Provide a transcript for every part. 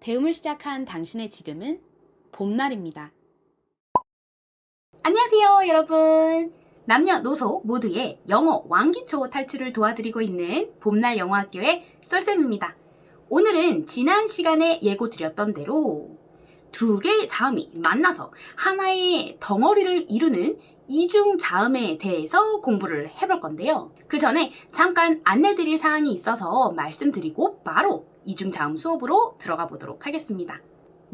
배움을 시작한 당신의 지금은 봄날입니다. 안녕하세요, 여러분. 남녀노소 모두의 영어 왕기초 탈출을 도와드리고 있는 봄날 영어학교의 썰쌤입니다. 오늘은 지난 시간에 예고 드렸던 대로 두 개의 자음이 만나서 하나의 덩어리를 이루는 이중 자음에 대해서 공부를 해볼 건데요. 그 전에 잠깐 안내드릴 사항이 있어서 말씀드리고 바로 이중 자음 수업으로 들어가 보도록 하겠습니다.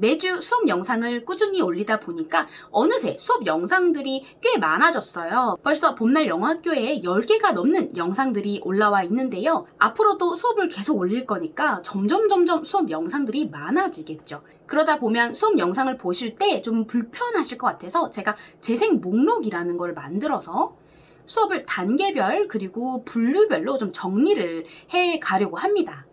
매주 수업 영상을 꾸준히 올리다 보니까 어느새 수업 영상들이 꽤 많아졌어요. 벌써 봄날 영어학교에 10개가 넘는 영상들이 올라와 있는데요. 앞으로도 수업을 계속 올릴 거니까 점점 수업 영상들이 많아지겠죠. 그러다 보면 수업 영상을 보실 때 좀 불편하실 것 같아서 제가 재생 목록이라는 걸 만들어서 수업을 단계별 그리고 분류별로 좀 정리를 해 가려고 합니다.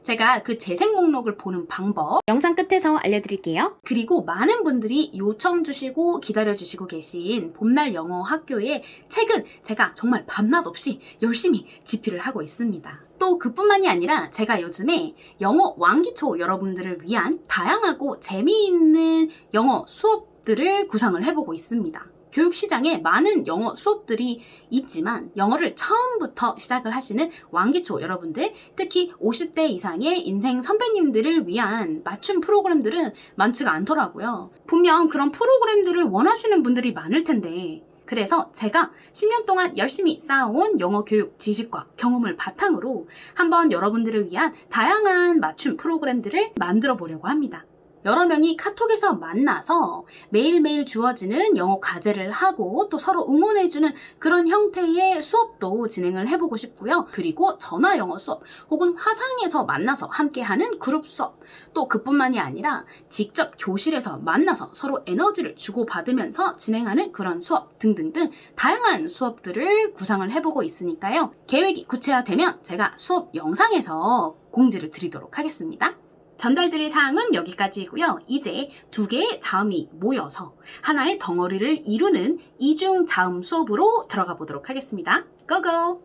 제가 그 재생 목록을 보는 방법 영상 끝에서 알려드릴게요. 그리고 많은 분들이 요청 주시고 기다려 주시고 계신 봄날 영어 학교의 책은 제가 정말 밤낮 없이 열심히 집필을 하고 있습니다. 또 그뿐만이 아니라 제가 요즘에 영어 왕기초 여러분들을 위한 다양하고 재미있는 영어 수업들을 구상을 해보고 있습니다. 교육시장에 많은 영어 수업들이 있지만 영어를 처음부터 시작을 하시는 왕기초 여러분들, 특히 50대 이상의 인생 선배님들을 위한 맞춤 프로그램들은 많지가 않더라고요. 분명 그런 프로그램들을 원하시는 분들이 많을 텐데 그래서 제가 10년 동안 열심히 쌓아온 영어 교육 지식과 경험을 바탕으로 한번 여러분들을 위한 다양한 맞춤 프로그램들을 만들어 보려고 합니다. 여러 명이 카톡에서 만나서 매일매일 주어지는 영어 과제를 하고 또 서로 응원해주는 그런 형태의 수업도 진행을 해보고 싶고요. 그리고 전화 영어 수업 혹은 화상에서 만나서 함께하는 그룹 수업, 또 그뿐만이 아니라 직접 교실에서 만나서 서로 에너지를 주고받으면서 진행하는 그런 수업 등등등 다양한 수업들을 구상을 해보고 있으니까요. 계획이 구체화되면 제가 수업 영상에서 공지를 드리도록 하겠습니다. 전달드릴 사항은 여기까지이고요. 이제 두 개의 자음이 모여서 하나의 덩어리를 이루는 이중 자음 수업으로 들어가 보도록 하겠습니다. 고고!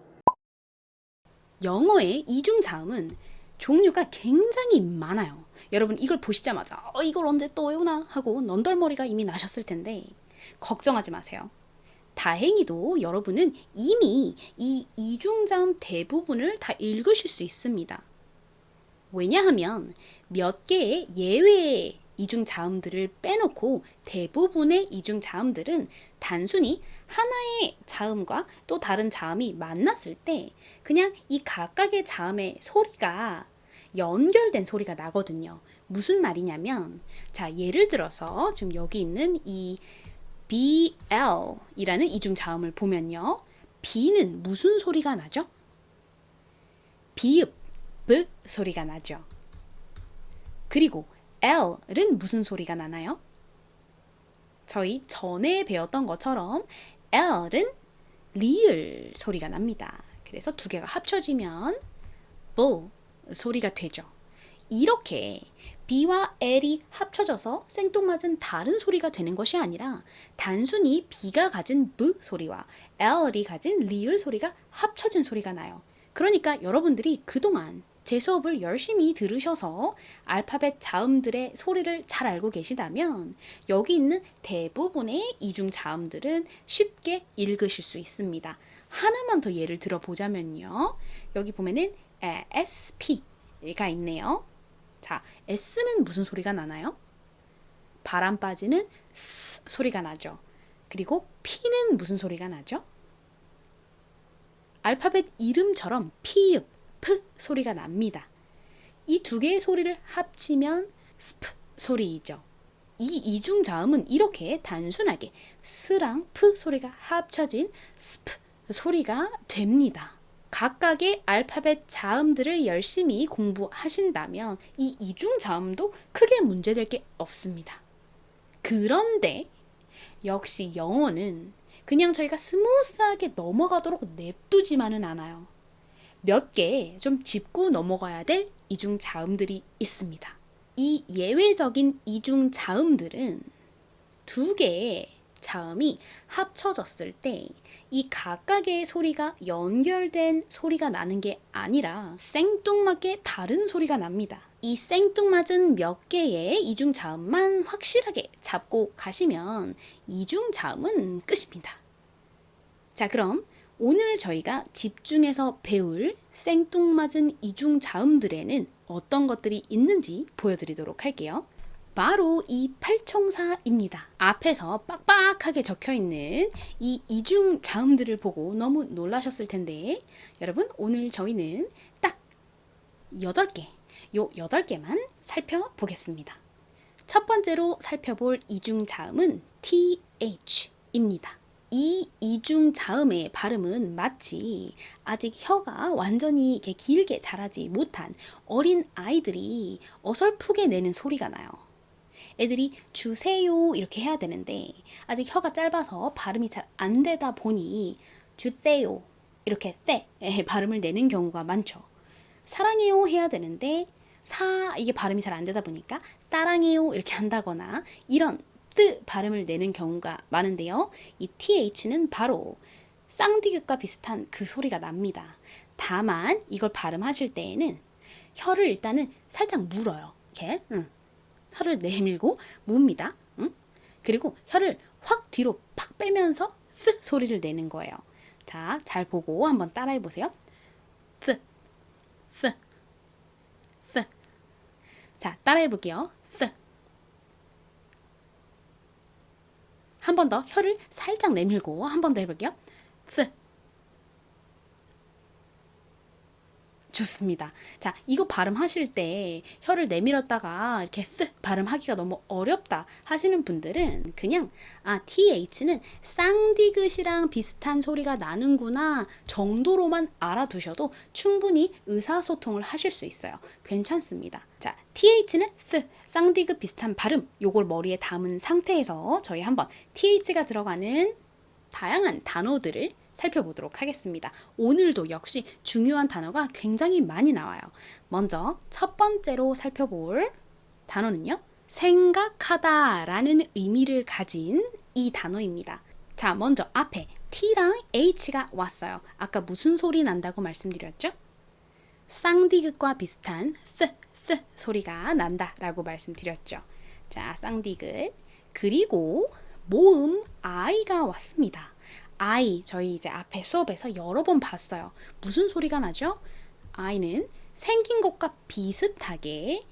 영어의 이중 자음은 종류가 굉장히 많아요. 여러분 이걸 보시자마자 이걸 언제 또 외우나 하고 넌덜머리가 이미 나셨을 텐데 걱정하지 마세요. 다행히도 여러분은 이미 이 이중 자음 대부분을 다 읽으실 수 있습니다. 왜냐하면 몇 개의 예외의 이중 자음들을 빼놓고 대부분의 이중 자음들은 단순히 하나의 자음과 또 다른 자음이 만났을 때 그냥 이 각각의 자음의 소리가 연결된 소리가 나거든요. 무슨 말이냐면 자, 예를 들어서 지금 여기 있는 이 BL이라는 이중 자음을 보면요. B는 무슨 소리가 나죠? 비읍 B 소리가 나죠. 그리고 L은 무슨 소리가 나나요? 저희 전에 배웠던 것처럼 L은 리을 소리가 납니다. 그래서 두 개가 합쳐지면 bull 소리가 되죠. 이렇게 B와 L이 합쳐져서 생뚱맞은 다른 소리가 되는 것이 아니라 단순히 B가 가진 B 소리와 L이 가진 리을 소리가 합쳐진 소리가 나요. 그러니까 여러분들이 그동안 제 수업을 열심히 들으셔서 알파벳 자음들의 소리를 잘 알고 계시다면 여기 있는 대부분의 이중 자음들은 쉽게 읽으실 수 있습니다. 하나만 더 예를 들어보자면요. 여기 보면은 SP가 있네요. 자, S는 무슨 소리가 나나요? 바람 빠지는 S 소리가 나죠. 그리고 P는 무슨 소리가 나죠? 알파벳 이름처럼 피읍 P 소리가 납니다. 이 두 개의 소리를 합치면 SP 소리이죠. 이 이중 자음은 이렇게 단순하게 S랑 P 소리가 합쳐진 SP 소리가 됩니다. 각각의 알파벳 자음들을 열심히 공부하신다면 이 이중 자음도 크게 문제될 게 없습니다. 그런데 역시 영어는 그냥 저희가 스무스하게 넘어가도록 냅두지만은 않아요. 몇 개 좀 짚고 넘어가야 될 이중 자음들이 있습니다. 이 예외적인 이중 자음들은 두 개의 자음이 합쳐졌을 때 이 각각의 소리가 연결된 소리가 나는 게 아니라 생뚱맞게 다른 소리가 납니다. 이 생뚱맞은 몇 개의 이중자음만 확실하게 잡고 가시면 이중자음은 끝입니다. 자, 그럼 오늘 저희가 집중해서 배울 생뚱맞은 이중자음들에는 어떤 것들이 있는지 보여드리도록 할게요. 바로 이 팔총사입니다. 앞에서 빡빡하게 적혀있는 이 이중자음들을 보고 너무 놀라셨을 텐데, 여러분, 오늘 저희는 딱 8개, 요 8개만 살펴보겠습니다. 첫 번째로 살펴볼 이중자음은 TH입니다. 이 이중자음의 발음은 마치 아직 혀가 완전히 이렇게 길게 자라지 못한 어린 아이들이 어설프게 내는 소리가 나요. 애들이 주세요 이렇게 해야 되는데 아직 혀가 짧아서 발음이 잘 안 되다 보니 주세요 이렇게 때 발음을 내는 경우가 많죠. 사랑해요 해야 되는데 이게 발음이 잘 안 되다 보니까 따랑해요 이렇게 한다거나 이런 뜨 발음을 내는 경우가 많은데요. 이 TH는 바로 쌍디귿과 비슷한 그 소리가 납니다. 다만 이걸 발음하실 때에는 혀를 일단은 살짝 물어요. 이렇게 혀를 내밀고 뭅니다. 그리고 혀를 확 뒤로 팍 빼면서 쓰 소리를 내는 거예요. 자, 잘 보고 한번 따라해 보세요. 쓰, 쓰, 쓰. 자, 따라해 볼게요. 쓰. 한 번 더 혀를 살짝 내밀고 한 번 더 해볼게요. 쓰. 좋습니다. 자, 이거 발음하실 때 혀를 내밀었다가 이렇게 쓰 발음하기가 너무 어렵다 하시는 분들은 그냥 TH는 쌍디귿이랑 비슷한 소리가 나는구나 정도로만 알아두셔도 충분히 의사소통을 하실 수 있어요. 괜찮습니다. 자, TH는 쓰, 쌍디귿 비슷한 발음 요걸 머리에 담은 상태에서 저희 한번 TH가 들어가는 다양한 단어들을 살펴보도록 하겠습니다. 오늘도 역시 중요한 단어가 굉장히 많이 나와요. 먼저 첫 번째로 살펴볼 단어는요. 생각하다 라는 의미를 가진 이 단어입니다. 자, 먼저 앞에 T랑 H가 왔어요. 아까 무슨 소리 난다고 말씀드렸죠? 쌍디귿과 비슷한 쓰 소리가 난다 라고 말씀드렸죠. 자, 쌍디귿. 그리고 모음 I가 왔습니다. I, 저희 이제 앞에 수업에서 여러 번 봤어요. 무슨 소리가 나죠? I는 생긴 것과 비슷하게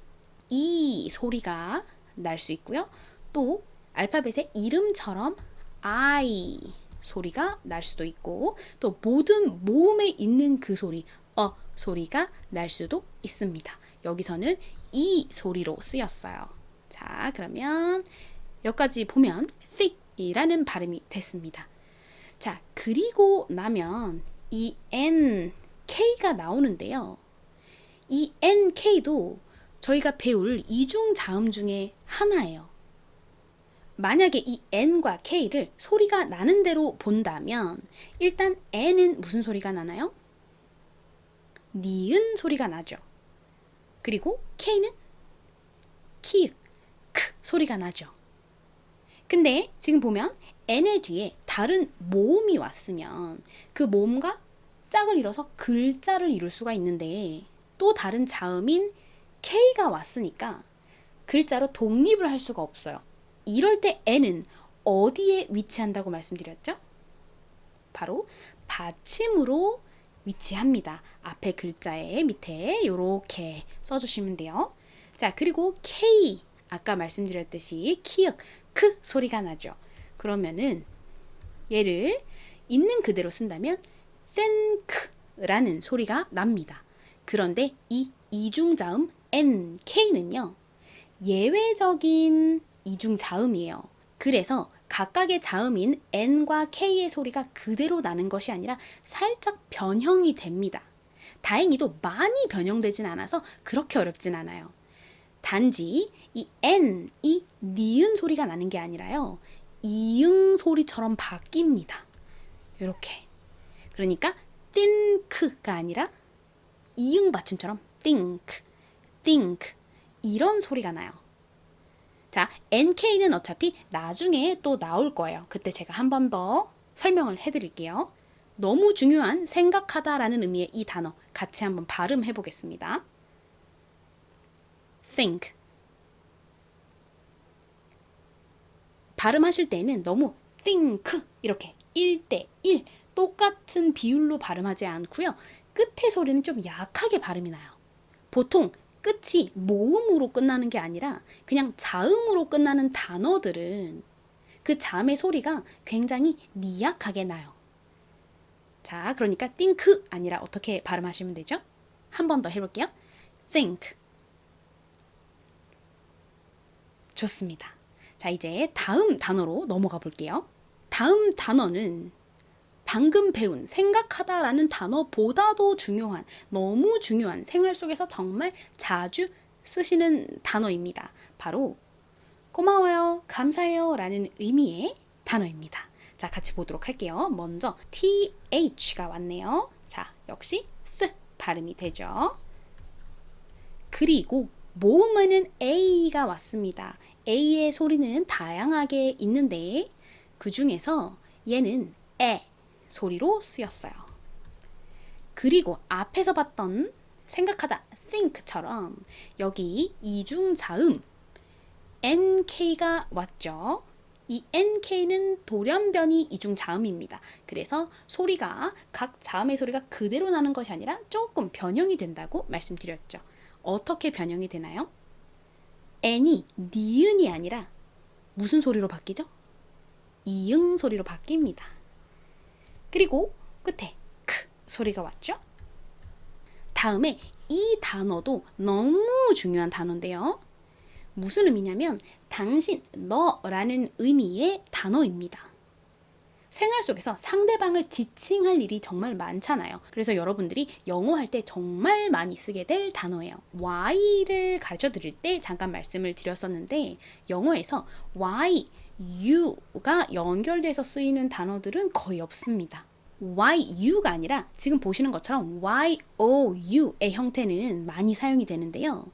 이 소리가 날 수 있고요. 또 알파벳의 이름처럼 I 소리가 날 수도 있고 또 모든 모음에 있는 그 소리, 소리가 날 수도 있습니다. 여기서는 이 소리로 쓰였어요. 자, 그러면 여기까지 보면 thick이라는 발음이 됐습니다. 자, 그리고 나면 이 NK가 나오는데요. 이 NK도 저희가 배울 이중자음 중에 하나예요. 만약에 이 N과 K를 소리가 나는 대로 본다면 일단 N은 무슨 소리가 나나요? 니은 소리가 나죠. 그리고 K는 키읔, 크 소리가 나죠. 근데 지금 보면 N의 뒤에 다른 모음이 왔으면 그 모음과 짝을 이뤄서 글자를 이룰 수가 있는데 또 다른 자음인 K가 왔으니까 글자로 독립을 할 수가 없어요. 이럴 때 N은 어디에 위치한다고 말씀드렸죠? 바로 받침으로 위치합니다. 앞에 글자의 밑에 이렇게 써주시면 돼요. 자, 그리고 K 아까 말씀드렸듯이 키읔, 크 소리가 나죠. 그러면은 얘를 있는 그대로 쓴다면 센크라는 소리가 납니다. 그런데 이 이중자음 NK는요. 예외적인 이중자음이에요. 그래서 각각의 자음인 N과 K의 소리가 그대로 나는 것이 아니라 살짝 변형이 됩니다. 다행히도 많이 변형되진 않아서 그렇게 어렵진 않아요. 단지 이 N이 니은 소리가 나는 게 아니라요. 이응 소리처럼 바뀝니다. 이렇게. 그러니까 띵크가 아니라 이응 받침처럼 띵크, 띵크 이런 소리가 나요. 자, NK는 어차피 나중에 또 나올 거예요. 그때 제가 한 번 더 설명을 해드릴게요. 너무 중요한 생각하다라는 의미의 이 단어 같이 한번 발음해 보겠습니다. think. 발음하실 때는 너무 think 이렇게 1대1 똑같은 비율로 발음하지 않고요. 끝의 소리는 좀 약하게 발음이 나요. 보통 끝이 모음으로 끝나는 게 아니라 그냥 자음으로 끝나는 단어들은 그 자음의 소리가 굉장히 미약하게 나요. 자, 그러니까 think 아니라 어떻게 발음하시면 되죠? 한 번 더 해볼게요. think. 좋습니다. 자, 이제 다음 단어로 넘어가 볼게요. 다음 단어는 방금 배운 생각하다라는 단어보다도 중요한, 너무 중요한 생활 속에서 정말 자주 쓰시는 단어입니다. 바로 고마워요, 감사해요 라는 의미의 단어입니다. 자, 같이 보도록 할게요. 먼저 TH가 왔네요. 자, 역시 S 발음이 되죠. 그리고 모음에는 A가 왔습니다. A의 소리는 다양하게 있는데 그 중에서 얘는 에 소리로 쓰였어요. 그리고 앞에서 봤던 생각하다 think처럼 여기 이중자음 NK가 왔죠. 이 NK는 돌연변이 이중자음입니다. 그래서 소리가 각 자음의 소리가 그대로 나는 것이 아니라 조금 변형이 된다고 말씀드렸죠. 어떻게 변형이 되나요? N이 니은이 아니라 무슨 소리로 바뀌죠? 이응 소리로 바뀝니다. 그리고 끝에 크 소리가 왔죠? 다음에 이 단어도 너무 중요한 단어인데요. 무슨 의미냐면 당신, 너라는 의미의 단어입니다. 생활 속에서 상대방을 지칭할 일이 정말 많잖아요. 그래서 여러분들이 영어 할 때 정말 많이 쓰게 될 단어예요. Y를 가르쳐 드릴 때 잠깐 말씀을 드렸었는데 영어에서 Y, U가 연결돼서 쓰이는 단어들은 거의 없습니다. YU가 아니라 지금 보시는 것처럼 YOU의 형태는 많이 사용이 되는데요.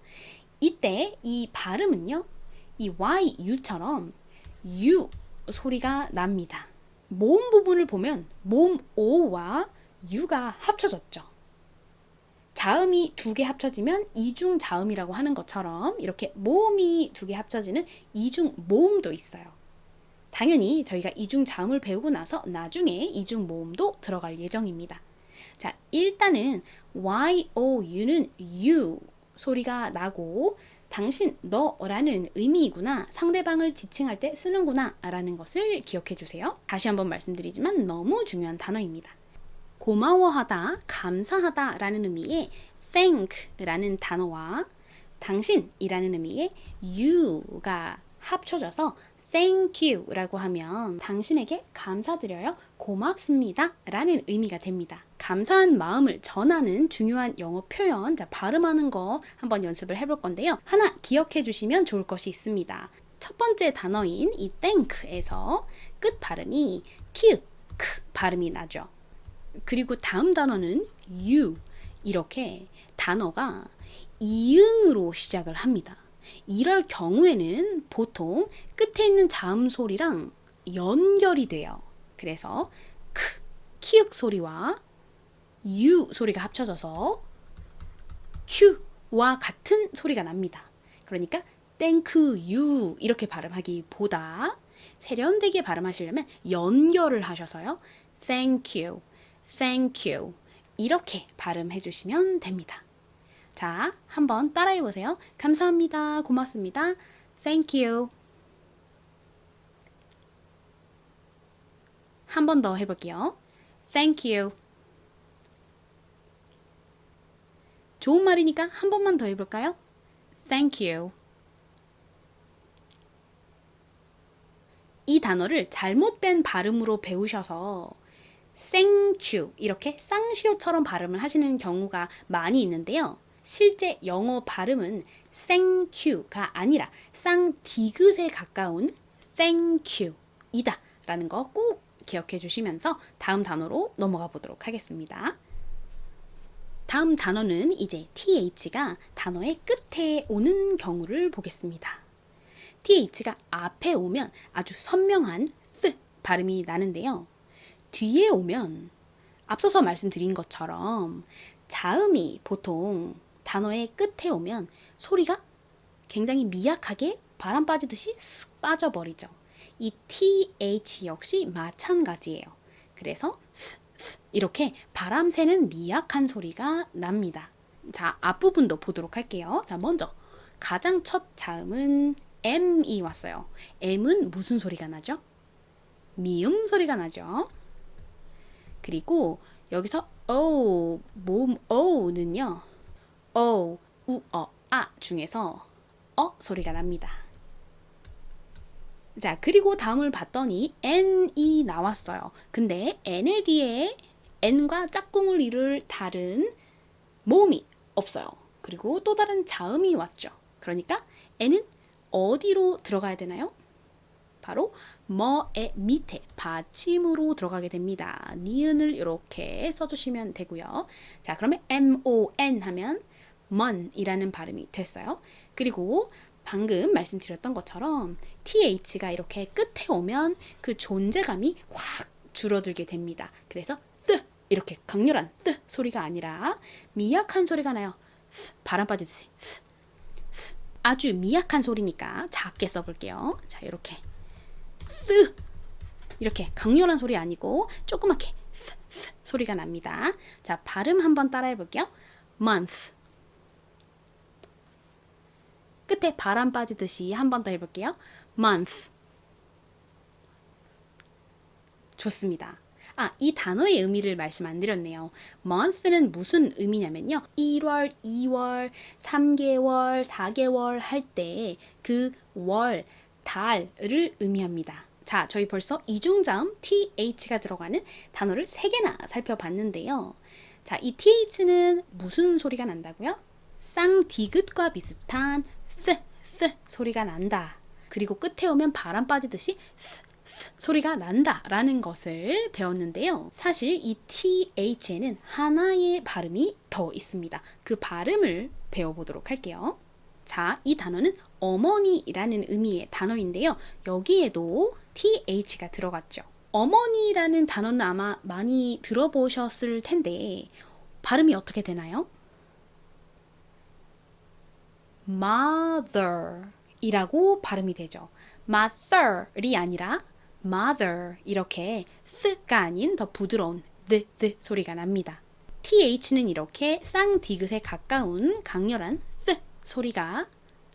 이때 이 발음은요, 이 YU처럼 U 소리가 납니다. 모음 부분을 보면 모음 O와 U가 합쳐졌죠. 자음이 두 개 합쳐지면 이중 자음이라고 하는 것처럼 이렇게 모음이 두 개 합쳐지는 이중 모음도 있어요. 당연히 저희가 이중 자음을 배우고 나서 나중에 이중 모음도 들어갈 예정입니다. 자, 일단은 YOU는 U 소리가 나고 당신, 너라는 의미이구나, 상대방을 지칭할 때 쓰는구나 라는 것을 기억해 주세요. 다시 한번 말씀드리지만 너무 중요한 단어입니다. 고마워하다, 감사하다 라는 의미의 thank 라는 단어와 당신이라는 의미의 you가 합쳐져서 thank you 라고 하면 당신에게 감사드려요, 고맙습니다 라는 의미가 됩니다. 감사한 마음을 전하는 중요한 영어 표현, 자, 발음하는 거 한번 연습을 해볼 건데요. 하나 기억해 주시면 좋을 것이 있습니다. 첫 번째 단어인 이 thank에서 끝 발음이 q, 크 발음이 나죠. 그리고 다음 단어는 you, 이렇게 단어가 이응으로 시작을 합니다. 이럴 경우에는 보통 끝에 있는 자음 소리랑 연결이 돼요. 그래서 크, 키읔 소리와 U 소리가 합쳐져서 Q와 같은 소리가 납니다. 그러니까 thank you 이렇게 발음하기보다 세련되게 발음하시려면 연결을 하셔서요. thank you, thank you 이렇게 발음해 주시면 됩니다. 자, 한번 따라해 보세요. 감사합니다, 고맙습니다, thank you. 한 번 더 해볼게요. thank you. 좋은 말이니까 한 번만 더 해볼까요? Thank you. 이 단어를 잘못된 발음으로 배우셔서 thank you 이렇게 쌍시오처럼 발음을 하시는 경우가 많이 있는데요. 실제 영어 발음은 thank you가 아니라 쌍디귿에 가까운 thank you 이다 라는 거 꼭 기억해 주시면서 다음 단어로 넘어가 보도록 하겠습니다. 다음 단어는 이제 TH가 단어의 끝에 오는 경우를 보겠습니다. TH가 앞에 오면 아주 선명한 th 발음이 나는데요. 뒤에 오면 앞서서 말씀드린 것처럼 자음이 보통 단어의 끝에 오면 소리가 굉장히 미약하게 바람 빠지듯이 쓱 빠져버리죠. 이 th 역시 마찬가지예요. 그래서 이렇게 바람 새는 미약한 소리가 납니다. 자, 앞부분도 보도록 할게요. 자, 먼저 가장 첫 자음은 M이 왔어요. M은 무슨 소리가 나죠? 미음 소리가 나죠. 그리고 여기서 O, 모음 O는요. O, 우, 아 중에서 소리가 납니다. 자, 그리고 다음을 봤더니 N이 나왔어요. 근데 N의 뒤에 N과 짝꿍을 이룰 다른 모음이 없어요. 그리고 또 다른 자음이 왔죠. 그러니까 N은 어디로 들어가야 되나요? 바로 뭐의 밑에 받침으로 들어가게 됩니다. 니은을 이렇게 써주시면 되고요. 자, 그러면 MON 하면 mon이라는 발음이 됐어요. 그리고 방금 말씀드렸던 것처럼 TH가 이렇게 끝에 오면 그 존재감이 확 줄어들게 됩니다. 그래서 뜨 이렇게 강렬한 뜨 소리가 아니라 미약한 소리가 나요. 바람 빠지듯이 아주 미약한 소리니까 작게 써볼게요. 자, 이렇게 뜨 이렇게 강렬한 소리 아니고 조그맣게 소리가 납니다. 자, 발음 한번 따라해 볼게요. month 끝에 바람 빠지듯이 한 번 더 해볼게요. month 좋습니다. 이 단어의 의미를 말씀 안 드렸네요. month는 무슨 의미냐면요. 1월, 2월, 3개월, 4개월 할 때 그 월, 달을 의미합니다. 자, 저희 벌써 이중자음 TH가 들어가는 단어를 3개나 살펴봤는데요. 자, 이 TH는 무슨 소리가 난다고요? 쌍디귿과 비슷한 소리가 난다. 그리고 끝에 오면 바람 빠지듯이 소리가 난다 라는 것을 배웠는데요. 사실 이 TH에는 하나의 발음이 더 있습니다. 그 발음을 배워보도록 할게요. 자, 이 단어는 어머니라는 의미의 단어인데요. 여기에도 TH가 들어갔죠. 어머니라는 단어는 아마 많이 들어보셨을 텐데 발음이 어떻게 되나요? mother 이라고 발음이 되죠. mother이 아니라 mother 이렇게 스가 아닌 더 부드러운 드 소리가 납니다. TH는 이렇게 쌍디귿에 가까운 강렬한 스 소리가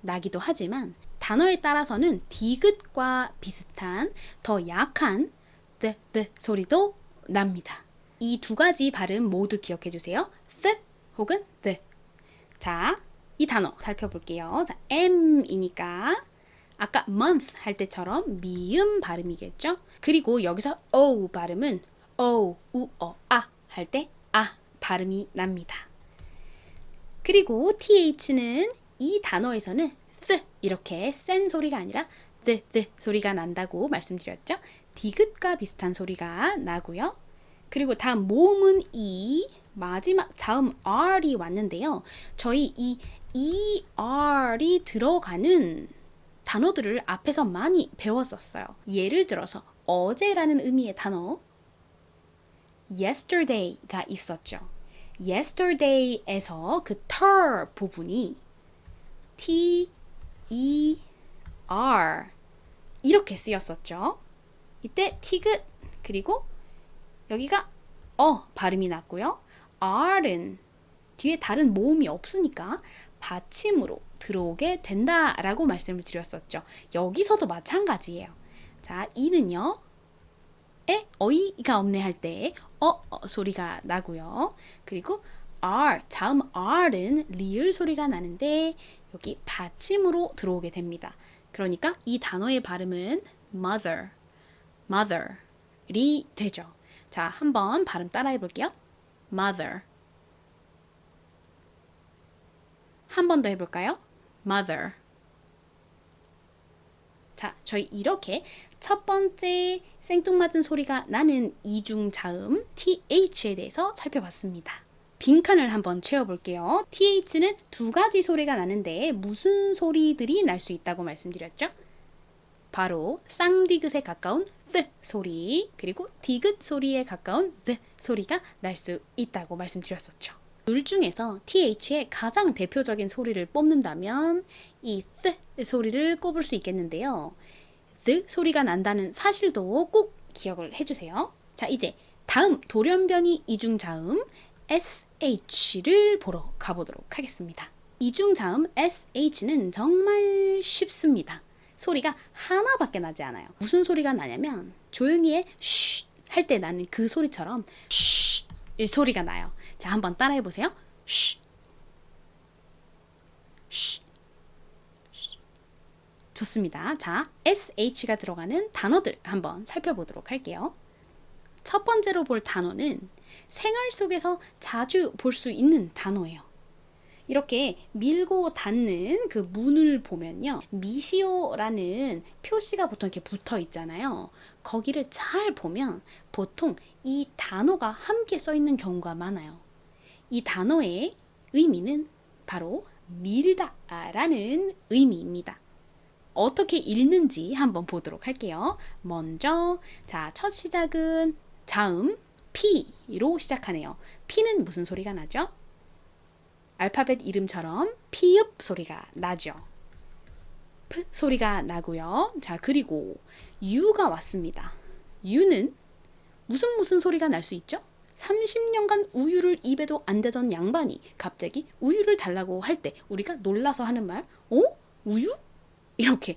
나기도 하지만 단어에 따라서는 디귿과 비슷한 더 약한 드 소리도 납니다. 이 두 가지 발음 모두 기억해 주세요. 스 혹은 드. 자, 이 단어 살펴볼게요. 자, M이니까 아까 month 할 때처럼 미음 발음이겠죠? 그리고 여기서 O 발음은 O, 우, 아 할 때 발음이 납니다. 그리고 TH는 이 단어에서는 이렇게 센 소리가 아니라 드 소리가 난다고 말씀드렸죠? 디귿과 비슷한 소리가 나고요. 그리고 다음 모음은 E, 마지막 자음 R이 왔는데요. 저희 이 ER이 들어가는 단어들을 앞에서 많이 배웠었어요. 예를 들어서 어제라는 의미의 단어 yesterday가 있었죠. yesterday에서 그 ter 부분이 T, E, R 이렇게 쓰였었죠. 이때 티귿 그리고 여기가 발음이 났고요. R은 뒤에 다른 모음이 없으니까 받침으로 들어오게 된다라고 말씀을 드렸었죠. 여기서도 마찬가지예요. 자, E는요. 어이가 없네 할 때 소리가 나고요. 그리고 R, 자음 R은 리을 소리가 나는데 여기 받침으로 들어오게 됩니다. 그러니까 이 단어의 발음은 mother이 되죠. 자, 한번 발음 따라해 볼게요. mother. 한 번 더 해볼까요? mother. 자, 저희 이렇게 첫 번째 생뚱맞은 소리가 나는 이중자음 TH에 대해서 살펴봤습니다. 빈칸을 한번 채워볼게요. TH는 두 가지 소리가 나는데 무슨 소리들이 날 수 있다고 말씀드렸죠? 바로 쌍디귿에 가까운 th 소리 그리고 디귿 소리에 가까운 th 소리가 날 수 있다고 말씀드렸었죠. 둘 중에서 TH의 가장 대표적인 소리를 뽑는다면 이 th 소리를 꼽을 수 있겠는데요. the 소리가 난다는 사실도 꼭 기억을 해주세요. 자, 이제 다음 돌연변이 이중자음 sh를 보러 가보도록 하겠습니다. 이중자음 sh는 정말 쉽습니다. 소리가 하나밖에 나지 않아요. 무슨 소리가 나냐면 조용히 해 쉿 할 때 나는 그 소리처럼 쉿 이 소리가 나요. 자, 한번 따라해 보세요. 쉿 쉿. 좋습니다. 자, sh가 들어가는 단어들 한번 살펴보도록 할게요. 첫 번째로 볼 단어는 생활 속에서 자주 볼 수 있는 단어예요. 이렇게 밀고 닫는 그 문을 보면요, 미시오라는 표시가 보통 이렇게 붙어 있잖아요. 거기를 잘 보면 보통 이 단어가 함께 써 있는 경우가 많아요. 이 단어의 의미는 바로 밀다라는 의미입니다. 어떻게 읽는지 한번 보도록 할게요. 먼저 자, 첫 시작은 자음 P로 시작하네요. P는 무슨 소리가 나죠? 알파벳 이름처럼 피읍 소리가 나죠. P 소리가 나고요. 자, 그리고 U가 왔습니다. U는 무슨 소리가 날 수 있죠? 30년간 우유를 입에도 안 대던 양반이 갑자기 우유를 달라고 할 때 우리가 놀라서 하는 말, 우유? 이렇게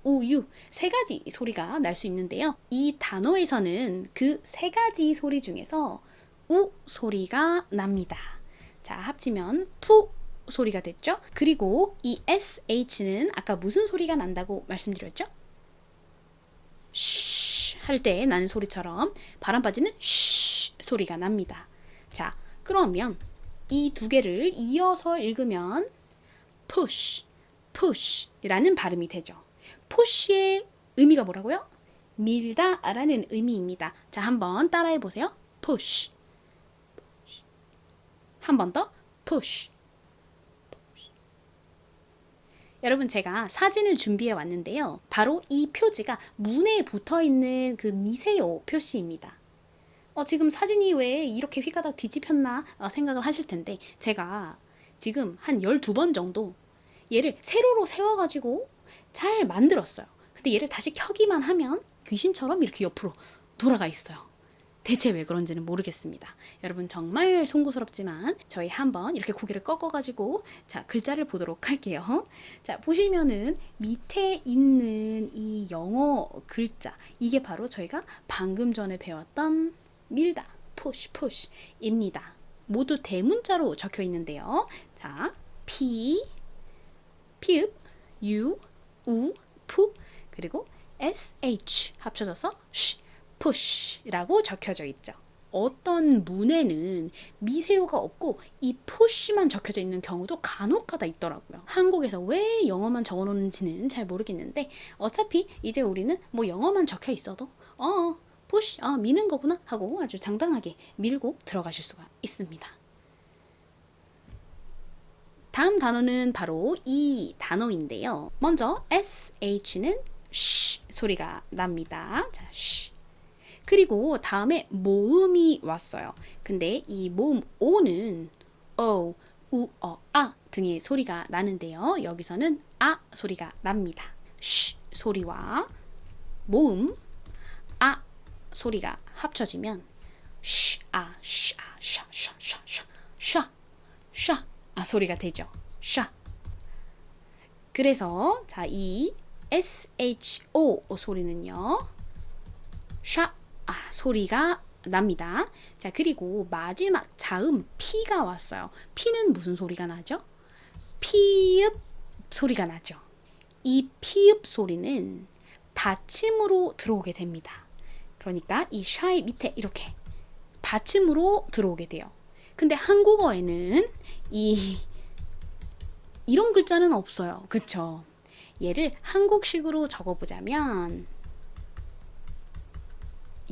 우유 세 가지 소리가 날 수 있는데요. 이 단어에서는 그 세 가지 소리 중에서 우 소리가 납니다. 자, 합치면 푸 소리가 됐죠? 그리고 이 sh는 아까 무슨 소리가 난다고 말씀드렸죠? 쉬 할 때 나는 소리처럼 바람 빠지는 쉬 소리가 납니다. 자, 그러면 이 두 개를 이어서 읽으면 push push라는 발음이 되죠. push의 의미가 뭐라고요? 밀다라는 의미입니다. 자, 한번 따라해 보세요. push. 한 번 더. push. 여러분, 제가 사진을 준비해 왔는데요. 바로 이 표지가 문에 붙어 있는 그 미세요 표시입니다. 지금 사진이 왜 이렇게 휘가닥 뒤집혔나 생각을 하실 텐데, 제가 지금 한 12번 정도 얘를 세로로 세워가지고 잘 만들었어요. 근데 얘를 다시 켜기만 하면 귀신처럼 이렇게 옆으로 돌아가 있어요. 대체 왜 그런지는 모르겠습니다. 여러분, 정말 송구스럽지만 저희 한번 이렇게 고개를 꺾어가지고 자, 글자를 보도록 할게요. 자, 보시면은 밑에 있는 이 영어 글자, 이게 바로 저희가 방금 전에 배웠던 밀다, push입니다. 모두 대문자로 적혀 있는데요. 자, P, 피읍, U, 우, 푸, 그리고 SH 합쳐져서 쉬, push라고 적혀져 있죠. 어떤 문에는 미세요가 없고 이 push만 적혀져 있는 경우도 간혹가다 있더라고요. 한국에서 왜 영어만 적어놓는지는 잘 모르겠는데 어차피 이제 우리는 뭐 영어만 적혀 있어도 push, 미는 거구나 하고 아주 당당하게 밀고 들어가실 수가 있습니다. 다음 단어는 바로 이 단어인데요. 먼저 sh는 쉬 소리가 납니다. 자, 쉬. 그리고 다음에 모음이 왔어요. 근데 이 모음 오는 우, 아 등의 소리가 나는데요. 여기서는 아 소리가 납니다. 쉬 소리와 모음 아 소리가 합쳐지면 쉬아 쉬아 샤 샤 샤 샤 샤 샤 아 소리가 되죠. 샤. 그래서 자, 이 SHO 소리는요. 샤 소리가 납니다. 자, 그리고 마지막 자음 P가 왔어요. P는 무슨 소리가 나죠? 피읍 소리가 나죠. 이 피읍 소리는 받침으로 들어오게 됩니다. 그러니까 이 샤의 밑에 이렇게 받침으로 들어오게 돼요. 근데 한국어에는 이런 글자는 없어요. 그쵸? 얘를 한국식으로 적어보자면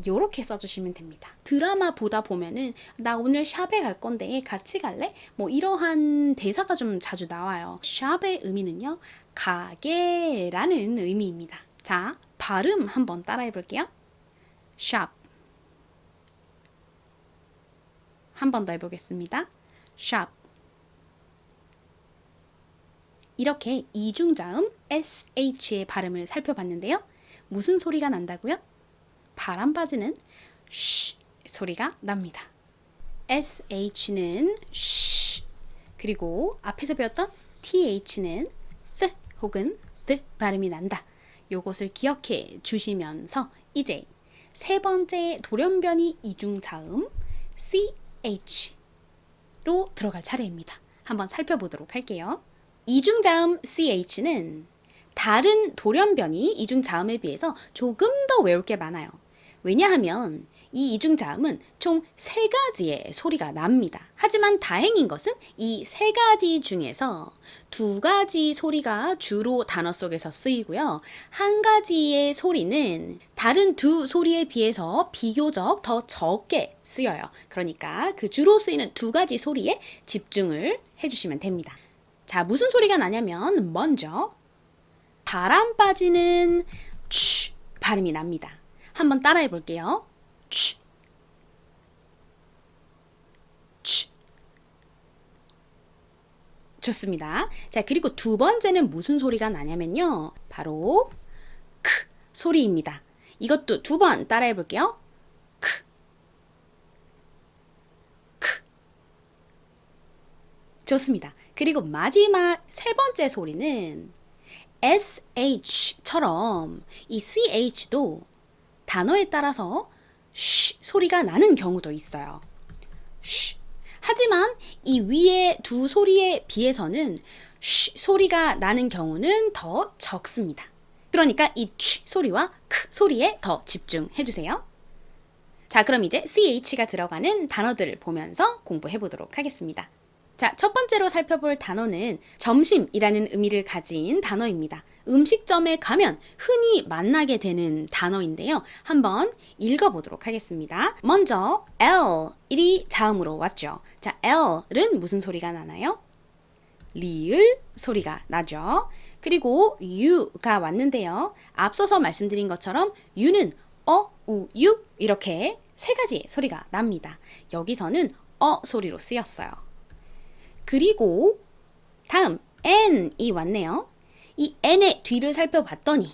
이렇게 써주시면 됩니다. 드라마 보다 보면은 나 오늘 샵에 갈 건데 같이 갈래? 뭐 이러한 대사가 좀 자주 나와요. 샵의 의미는요, 가게라는 의미입니다. 자, 발음 한번 따라해 볼게요. 샵. 한 번 더 해보겠습니다. 샵. 이렇게 이중자음 sh의 발음을 살펴봤는데요. 무슨 소리가 난다고요? 바람 빠지는 쉬 소리가 납니다. sh는 쉬, 그리고 앞에서 배웠던 th는 th 혹은 the 발음이 난다. 요것을 기억해 주시면서 이제 세 번째 돌연변이 이중자음 ch로 들어갈 차례입니다. 한번 살펴보도록 할게요. 이중자음 ch는 다른 돌연변이 이중자음에 비해서 조금 더 외울 게 많아요. 왜냐하면 이 이중자음은 총 3가지의 소리가 납니다. 하지만 다행인 것은 이 3가지 중에서 2가지 소리가 주로 단어 속에서 쓰이고요. 1가지의 소리는 다른 2 소리에 비해서 비교적 더 적게 쓰여요. 그러니까 그 주로 쓰이는 2가지 소리에 집중을 해주시면 됩니다. 자, 무슨 소리가 나냐면 먼저 바람 빠지는 취 발음이 납니다. 한번 따라해 볼게요. 취, 취. 좋습니다. 자, 그리고 두 번째는 무슨 소리가 나냐면요. 바로 크 소리입니다. 이것도 2번 따라해 볼게요. 크, 크. 좋습니다. 그리고 마지막 세 번째 소리는 sh처럼 이 ch도 단어에 따라서 쉬 소리가 나는 경우도 있어요. 쉬. 하지만 이 위의 2 소리에 비해서는 쉬 소리가 나는 경우는 더 적습니다. 그러니까 이 취 소리와 크 소리에 더 집중해 주세요. 자, 그럼 이제 ch가 들어가는 단어들을 보면서 공부해 보도록 하겠습니다. 자, 첫 번째로 살펴볼 단어는 점심이라는 의미를 가진 단어입니다. 음식점에 가면 흔히 만나게 되는 단어인데요. 한번 읽어보도록 하겠습니다. 먼저 L이 자음으로 왔죠. 자, L은 무슨 소리가 나나요? 리을 소리가 나죠. 그리고 U가 왔는데요. 앞서서 말씀드린 것처럼 U는 우, 유 이렇게 3가지의 소리가 납니다. 여기서는 소리로 쓰였어요. 그리고 다음 N이 왔네요. 이 N의 뒤를 살펴봤더니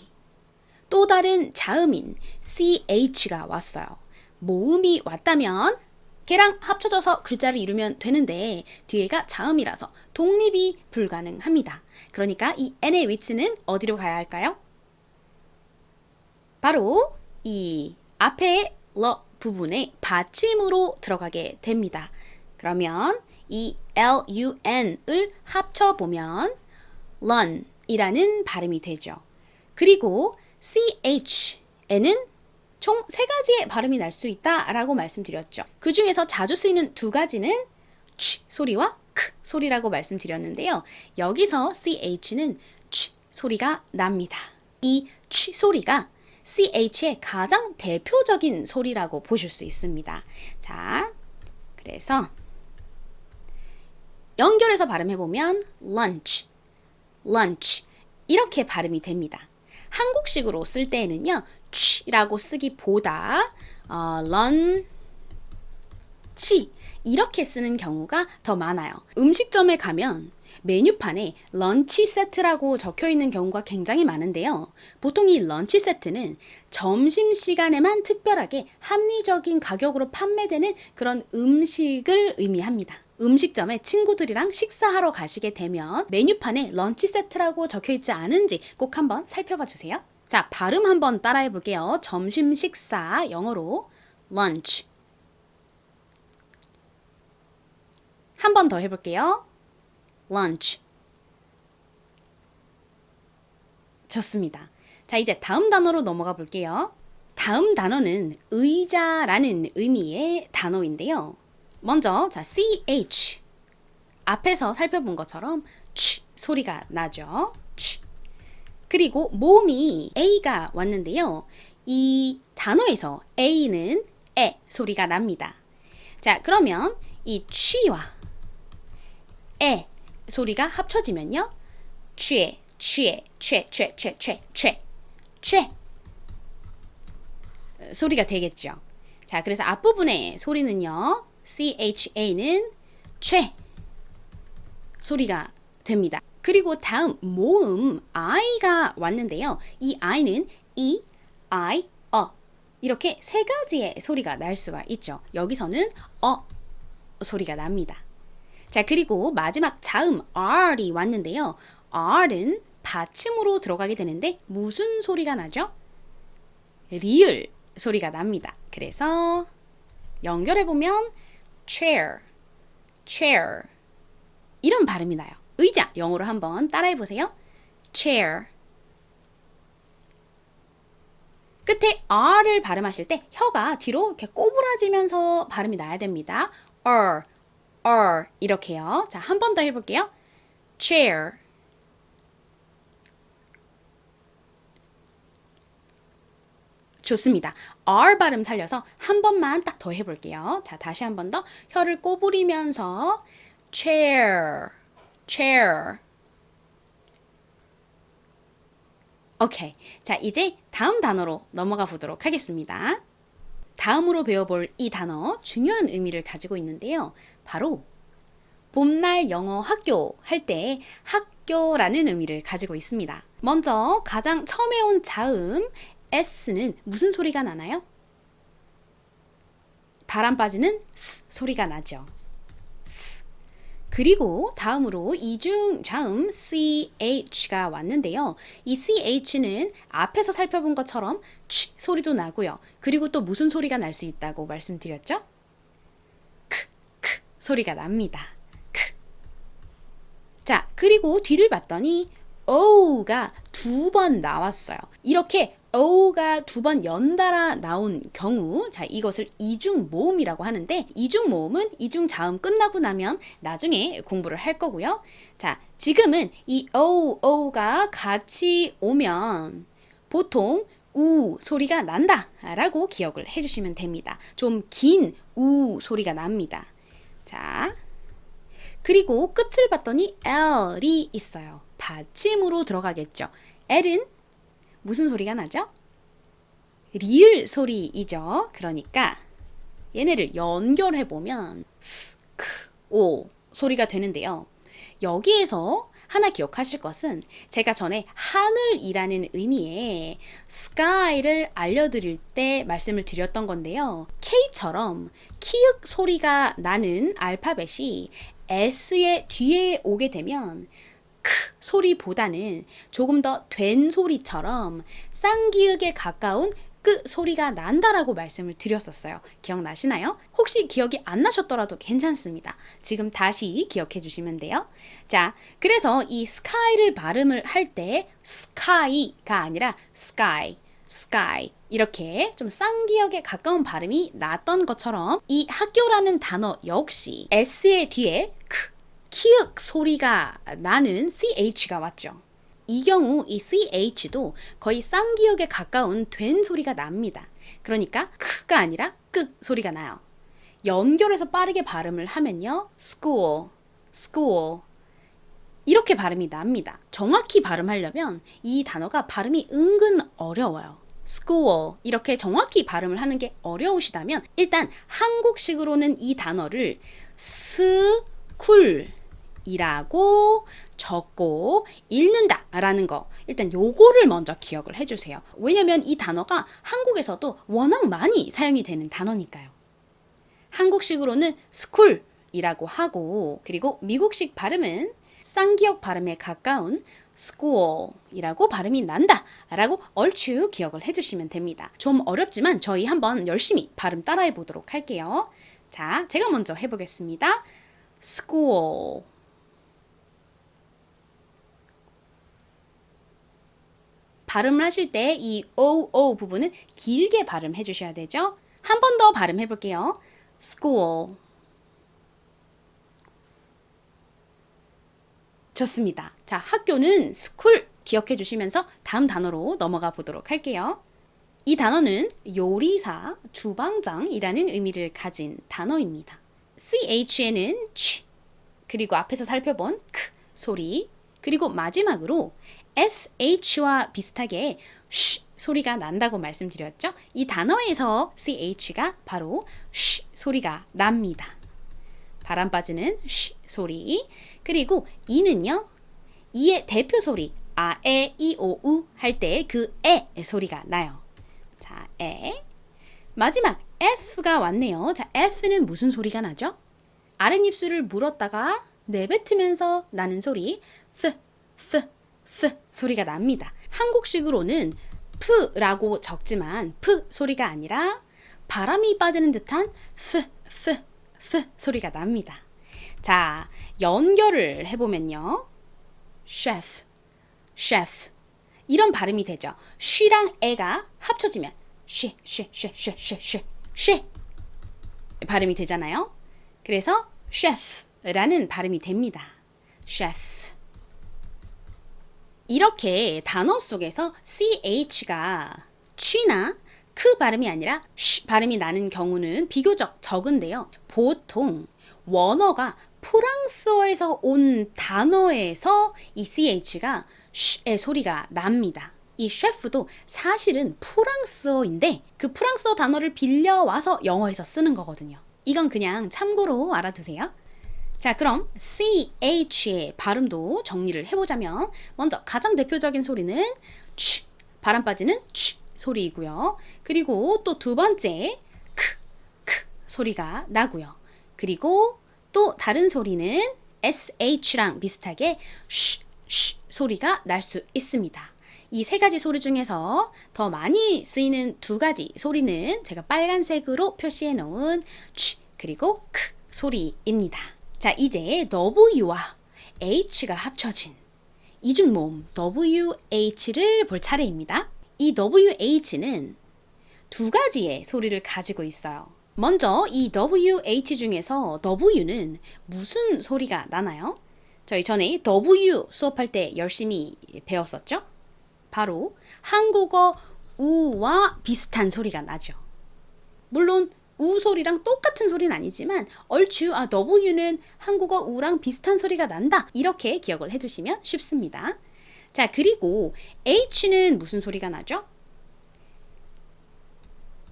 또 다른 자음인 CH가 왔어요. 모음이 왔다면 걔랑 합쳐져서 글자를 이루면 되는데 뒤에가 자음이라서 독립이 불가능합니다. 그러니까 이 N의 위치는 어디로 가야 할까요? 바로 이 앞에 러 부분의 받침으로 들어가게 됩니다. 그러면 이 LUN을 합쳐보면 run 이라는 발음이 되죠. 그리고 CH에는 총 3가지의 발음이 날 수 있다라고 말씀드렸죠. 그 중에서 자주 쓰이는 2가지는 취 소리와 크 소리라고 말씀드렸는데요. 여기서 CH는 취 소리가 납니다. 이 취 소리가 CH의 가장 대표적인 소리라고 보실 수 있습니다. 자, 그래서 연결해서 발음해보면 lunch, lunch 이렇게 발음이 됩니다. 한국식으로 쓸 때에는요, 취라고 쓰기보다 lunch 이렇게 쓰는 경우가 더 많아요. 음식점에 가면 메뉴판에 런치 세트라고 적혀 있는 경우가 굉장히 많은데요. 보통 이 런치 세트는 점심시간에만 특별하게 합리적인 가격으로 판매되는 그런 음식을 의미합니다. 음식점에 친구들이랑 식사하러 가시게 되면 메뉴판에 런치 세트라고 적혀 있지 않은지 꼭 한번 살펴봐 주세요. 자, 발음 한번 따라해 볼게요. 점심 식사 영어로 lunch. 한 번 더 해볼게요. lunch. 좋습니다. 자, 이제 다음 단어로 넘어가 볼게요. 다음 단어는 의자라는 의미의 단어인데요. 먼저 자, CH 앞에서 살펴본 것처럼 취 소리가 나죠. 취. 그리고 모음이 A가 왔는데요. 이 단어에서 A는 에 소리가 납니다. 자, 그러면 이 취와 에 소리가 합쳐지면요. 취 소리가 되겠죠. 자, 그래서 앞부분의 소리는요. CHA는 최 소리가 됩니다. 그리고 다음 모음 I가 왔는데요. 이 I는 E, I, 이렇게 세 가지의 소리가 날 수가 있죠. 여기서는 소리가 납니다. 자, 그리고 마지막 자음 R이 왔는데요. R은 받침으로 들어가게 되는데 무슨 소리가 나죠? 리을 소리가 납니다. 그래서 연결해보면 chair, chair 이런 발음이 나요. 의자 영어로 한번 따라해보세요. chair. 끝에 R을 발음하실 때 혀가 뒤로 이렇게 꼬부라지면서 발음이 나야 됩니다. R 이렇게요. 자, 한 번 더 해볼게요. chair. 좋습니다. R 발음 살려서 한 번만 딱 더 해볼게요. 자, 다시 한 번 더 혀를 꼬부리면서 chair, chair. 오케이. 자, 이제 다음 단어로 넘어가 보도록 하겠습니다. 다음으로 배워볼 이 단어 중요한 의미를 가지고 있는데요. 바로 봄날 영어 학교 할 때 학교라는 의미를 가지고 있습니다. 먼저 가장 처음에 온 자음 S는 무슨 소리가 나나요? 바람 빠지는 S 소리가 나죠. S. 그리고 다음으로 이중 자음 CH가 왔는데요. 이 CH는 앞에서 살펴본 것처럼 취 소리도 나고요. 그리고 또 무슨 소리가 날 수 있다고 말씀드렸죠? 크 소리가 납니다. 크. 자, 그리고 뒤를 봤더니 O가 두 번 나왔어요. 이렇게 O가 두 번 연달아 나온 경우, 자, 이것을 이중 모음이라고 하는데, 이중 모음은 이중 자음 끝나고 나면 나중에 공부를 할 거고요. 자, 지금은 이 O가 같이 오면 보통 우 소리가 난다 라고 기억을 해주시면 됩니다. 좀 긴 우 소리가 납니다. 자, 그리고 끝을 봤더니 L이 있어요. 받침으로 들어가겠죠. L은 무슨 소리가 나죠? 리을 소리이죠. 그러니까 얘네를 연결해보면 스, 크, 오 소리가 되는데요. 여기에서 하나 기억하실 것은 제가 전에 하늘이라는 의미의 sky를 알려드릴 때 말씀을 드렸던 건데요. K처럼 키읔 소리가 나는 알파벳이 S의 뒤에 오게 되면 크 소리보다는 조금 더 된 소리처럼 쌍기역에 가까운 끄 소리가 난다라고 말씀을 드렸었어요. 기억나시나요? 혹시 기억이 안 나셨더라도 괜찮습니다. 지금 다시 기억해 주시면 돼요. 자, 그래서 이 sky를 발음을 할 때 sky가 아니라 sky, sky 이렇게 좀 쌍기역에 가까운 발음이 났던 것처럼 이 학교라는 단어 역시 S의 뒤에 크 키읔 소리가 나는 CH가 왔죠. 이 경우 이 CH도 거의 쌍기역에 가까운 된 소리가 납니다. 그러니까 크가 아니라 끄 소리가 나요. 연결해서 빠르게 발음을 하면요. school, school 이렇게 발음이 납니다. 정확히 발음하려면 이 단어가 발음이 은근 어려워요. school 이렇게 정확히 발음을 하는 게 어려우시다면 일단 한국식으로는 이 단어를 스쿨 이라고 적고 읽는다 라는 거 일단 요거를 먼저 기억을 해주세요. 왜냐면 이 단어가 한국에서도 워낙 많이 사용이 되는 단어니까요. 한국식으로는 school 이라고 하고 그리고 미국식 발음은 쌍기역 발음에 가까운 school 이라고 발음이 난다 라고 얼추 기억을 해주시면 됩니다. 좀 어렵지만 저희 한번 열심히 발음 따라해 보도록 할게요. 자, 제가 먼저 해보겠습니다. school 발음을 하실 때 이 OO 부분은 길게 발음해 주셔야 되죠. 한 번 더 발음해 볼게요. school. 좋습니다. 자, 학교는 school 기억해 주시면서 다음 단어로 넘어가 보도록 할게요. 이 단어는 요리사, 주방장이라는 의미를 가진 단어입니다. CH에는 취, 그리고 앞에서 살펴본 크 소리, 그리고 마지막으로 SH와 비슷하게 쉬 소리가 난다고 말씀드렸죠? 이 단어에서 CH가 바로 쉬 소리가 납니다. 바람 빠지는 쉬 소리. 그리고 이는요. 이의 대표 소리 아, 에, 이, 오, 우 할 때 그 에 소리가 나요. 자, 에. 마지막 F가 왔네요. 자, F는 무슨 소리가 나죠? 아랫입술을 물었다가 내뱉으면서 나는 소리 F 소리가 납니다. 한국식으로는 F라고 적지만 F 소리가 아니라 바람이 빠지는 듯한 F 소리가 납니다. 자, 연결을 해보면요. chef 이런 발음이 되죠. 쉬랑 에가 합쳐지면 쉬 발음이 되잖아요. 그래서 chef라는 발음이 됩니다. chef. 이렇게 단어 속에서 ch가 취나 크 발음이 아니라 쉬 발음이 나는 경우는 비교적 적은데요. 보통 원어가 프랑스어에서 온 단어에서 이 ch가 쉬의 소리가 납니다. 이 셰프도 사실은 프랑스어인데 그 프랑스어 단어를 빌려와서 영어에서 쓰는 거거든요. 이건 그냥 참고로 알아두세요. 자, 그럼 ch의 발음도 정리를 해보자면 먼저 가장 대표적인 소리는 취, 바람 빠지는 취 소리이고요. 그리고 또 두 번째 크 소리가 나고요. 그리고 또 다른 소리는 sh랑 비슷하게 쉬 소리가 날 수 있습니다. 이 세 가지 소리 중에서 더 많이 쓰이는 두 가지 소리는 제가 빨간색으로 표시해 놓은 취 그리고 크 소리입니다. 자, 이제 W와 H가 합쳐진 이중모음 WH를 볼 차례입니다. 이 WH는 두 가지의 소리를 가지고 있어요. 먼저 이 WH 중에서 W는 무슨 소리가 나나요? 저희 전에 W 수업할 때 열심히 배웠었죠? 바로 한국어 우와 비슷한 소리가 나죠. 물론 우 소리랑 똑같은 소리는 아니지만 얼추 W는 한국어 우랑 비슷한 소리가 난다. 이렇게 기억을 해두시면 쉽습니다. 자, 그리고 H는 무슨 소리가 나죠?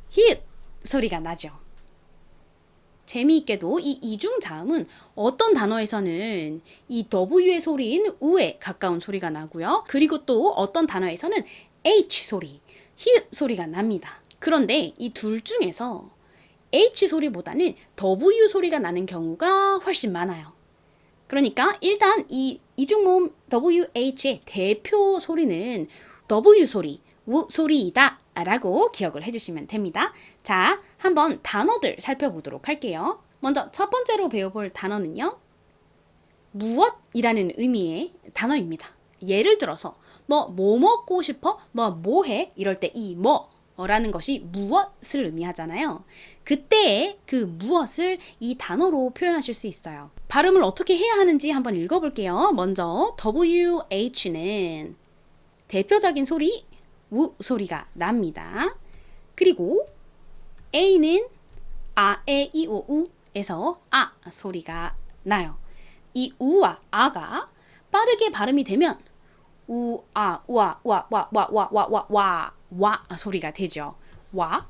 히읗 소리가 나죠. 재미있게도 이 이중자음은 어떤 단어에서는 이 W의 소리인 우에 가까운 소리가 나고요. 그리고 또 어떤 단어에서는 H 소리, 히읗 소리가 납니다. 그런데 이 둘 중에서 H 소리보다는 W 소리가 나는 경우가 훨씬 많아요. 그러니까 일단 이 이중모음 WH의 대표 소리는 W 소리, 우 소리이다 라고 기억을 해주시면 됩니다. 자, 한번 단어들 살펴보도록 할게요. 먼저 첫 번째로 배워볼 단어는요. 무엇이라는 의미의 단어입니다. 예를 들어서 너 뭐 먹고 싶어? 너 뭐 해? 이럴 때 이 뭐라는 것이 무엇을 의미하잖아요. 그때의 그 무엇을 이 단어로 표현하실 수 있어요. 발음을 어떻게 해야 하는지 한번 읽어볼게요. 먼저 WH는 대표적인 소리 우 소리가 납니다. 그리고 A는 아, 에, 이, 오, 우에서 아 소리가 나요. 이 우와 아가 빠르게 발음이 되면 우, 아, 우아, 우아, 와, 와, 와, 와, 와, 와, 와 소리가 되죠. 와.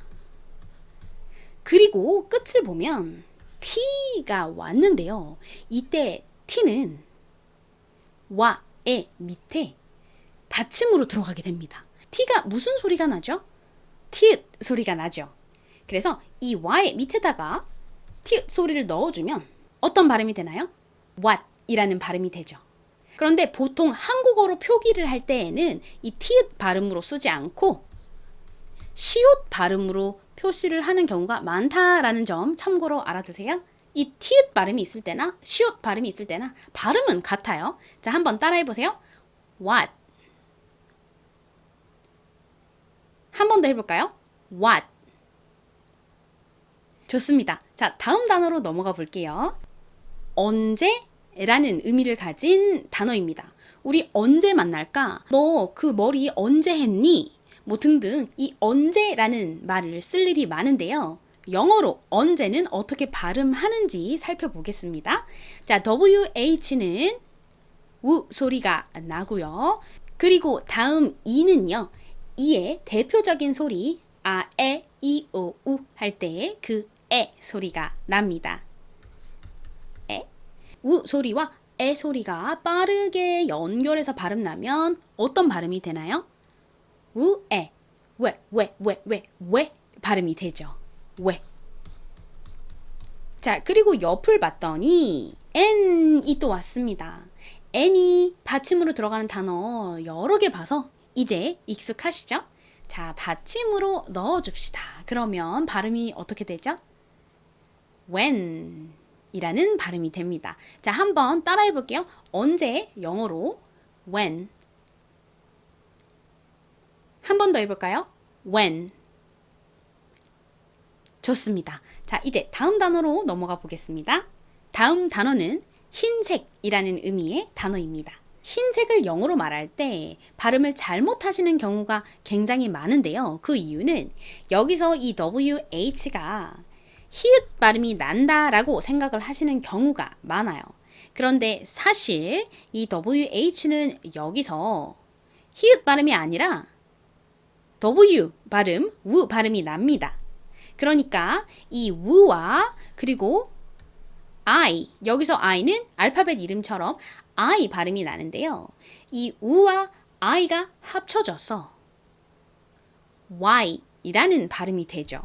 그리고 끝을 보면 T가 왔는데요. 이때 T는 와의 밑에 받침으로 들어가게 됩니다. T가 무슨 소리가 나죠? 티읕 소리가 나죠. 그래서 이 와의 밑에다가 티읕 소리를 넣어주면 어떤 발음이 되나요? what 이라는 발음이 되죠. 그런데 보통 한국어로 표기를 할 때에는 이 티읕 발음으로 쓰지 않고 시옷 발음으로 표시를 하는 경우가 많다라는 점 참고로 알아두세요. 이 티읕 발음이 있을 때나 시옷 발음이 있을 때나 발음은 같아요. 자, 한번 따라해보세요. what. 한 번 더 해볼까요? what. 좋습니다. 자, 다음 단어로 넘어가 볼게요. 언제라는 의미를 가진 단어입니다. 우리 언제 만날까? 너 그 머리 언제 했니? 뭐 등등 이 언제라는 말을 쓸 일이 많은데요. 영어로 언제는 어떻게 발음하는지 살펴보겠습니다. 자, WH는 우 소리가 나고요. 그리고 다음 이는요. 이의 대표적인 소리 아, 에, 이, 오, 우 할 때 그 에 소리가 납니다. 에. 우 소리와 에 소리가 빠르게 연결해서 발음 나면 어떤 발음이 되나요? 우에, 왜 발음이 되죠. 왜. 자, 그리고 옆을 봤더니 n이 또 왔습니다. n이 받침으로 들어가는 단어 여러 개 봐서 이제 익숙하시죠? 자, 받침으로 넣어줍시다. 그러면 발음이 어떻게 되죠? when 이라는 발음이 됩니다. 자, 한번 따라해 볼게요. 언제 영어로 when. 한 번 더 해볼까요? when. 좋습니다. 자, 이제 다음 단어로 넘어가 보겠습니다. 다음 단어는 흰색이라는 의미의 단어입니다. 흰색을 영어로 말할 때 발음을 잘못하시는 경우가 굉장히 많은데요. 그 이유는 여기서 이 WH가 히읗 발음이 난다라고 생각을 하시는 경우가 많아요. 그런데 사실 이 WH는 여기서 히읗 발음이 아니라 W 발음, 우 발음이 납니다. 그러니까 이 우와 그리고 I, 여기서 I는 알파벳 이름처럼 I 발음이 나는데요. 이 우와 I가 합쳐져서 Y이라는 발음이 되죠.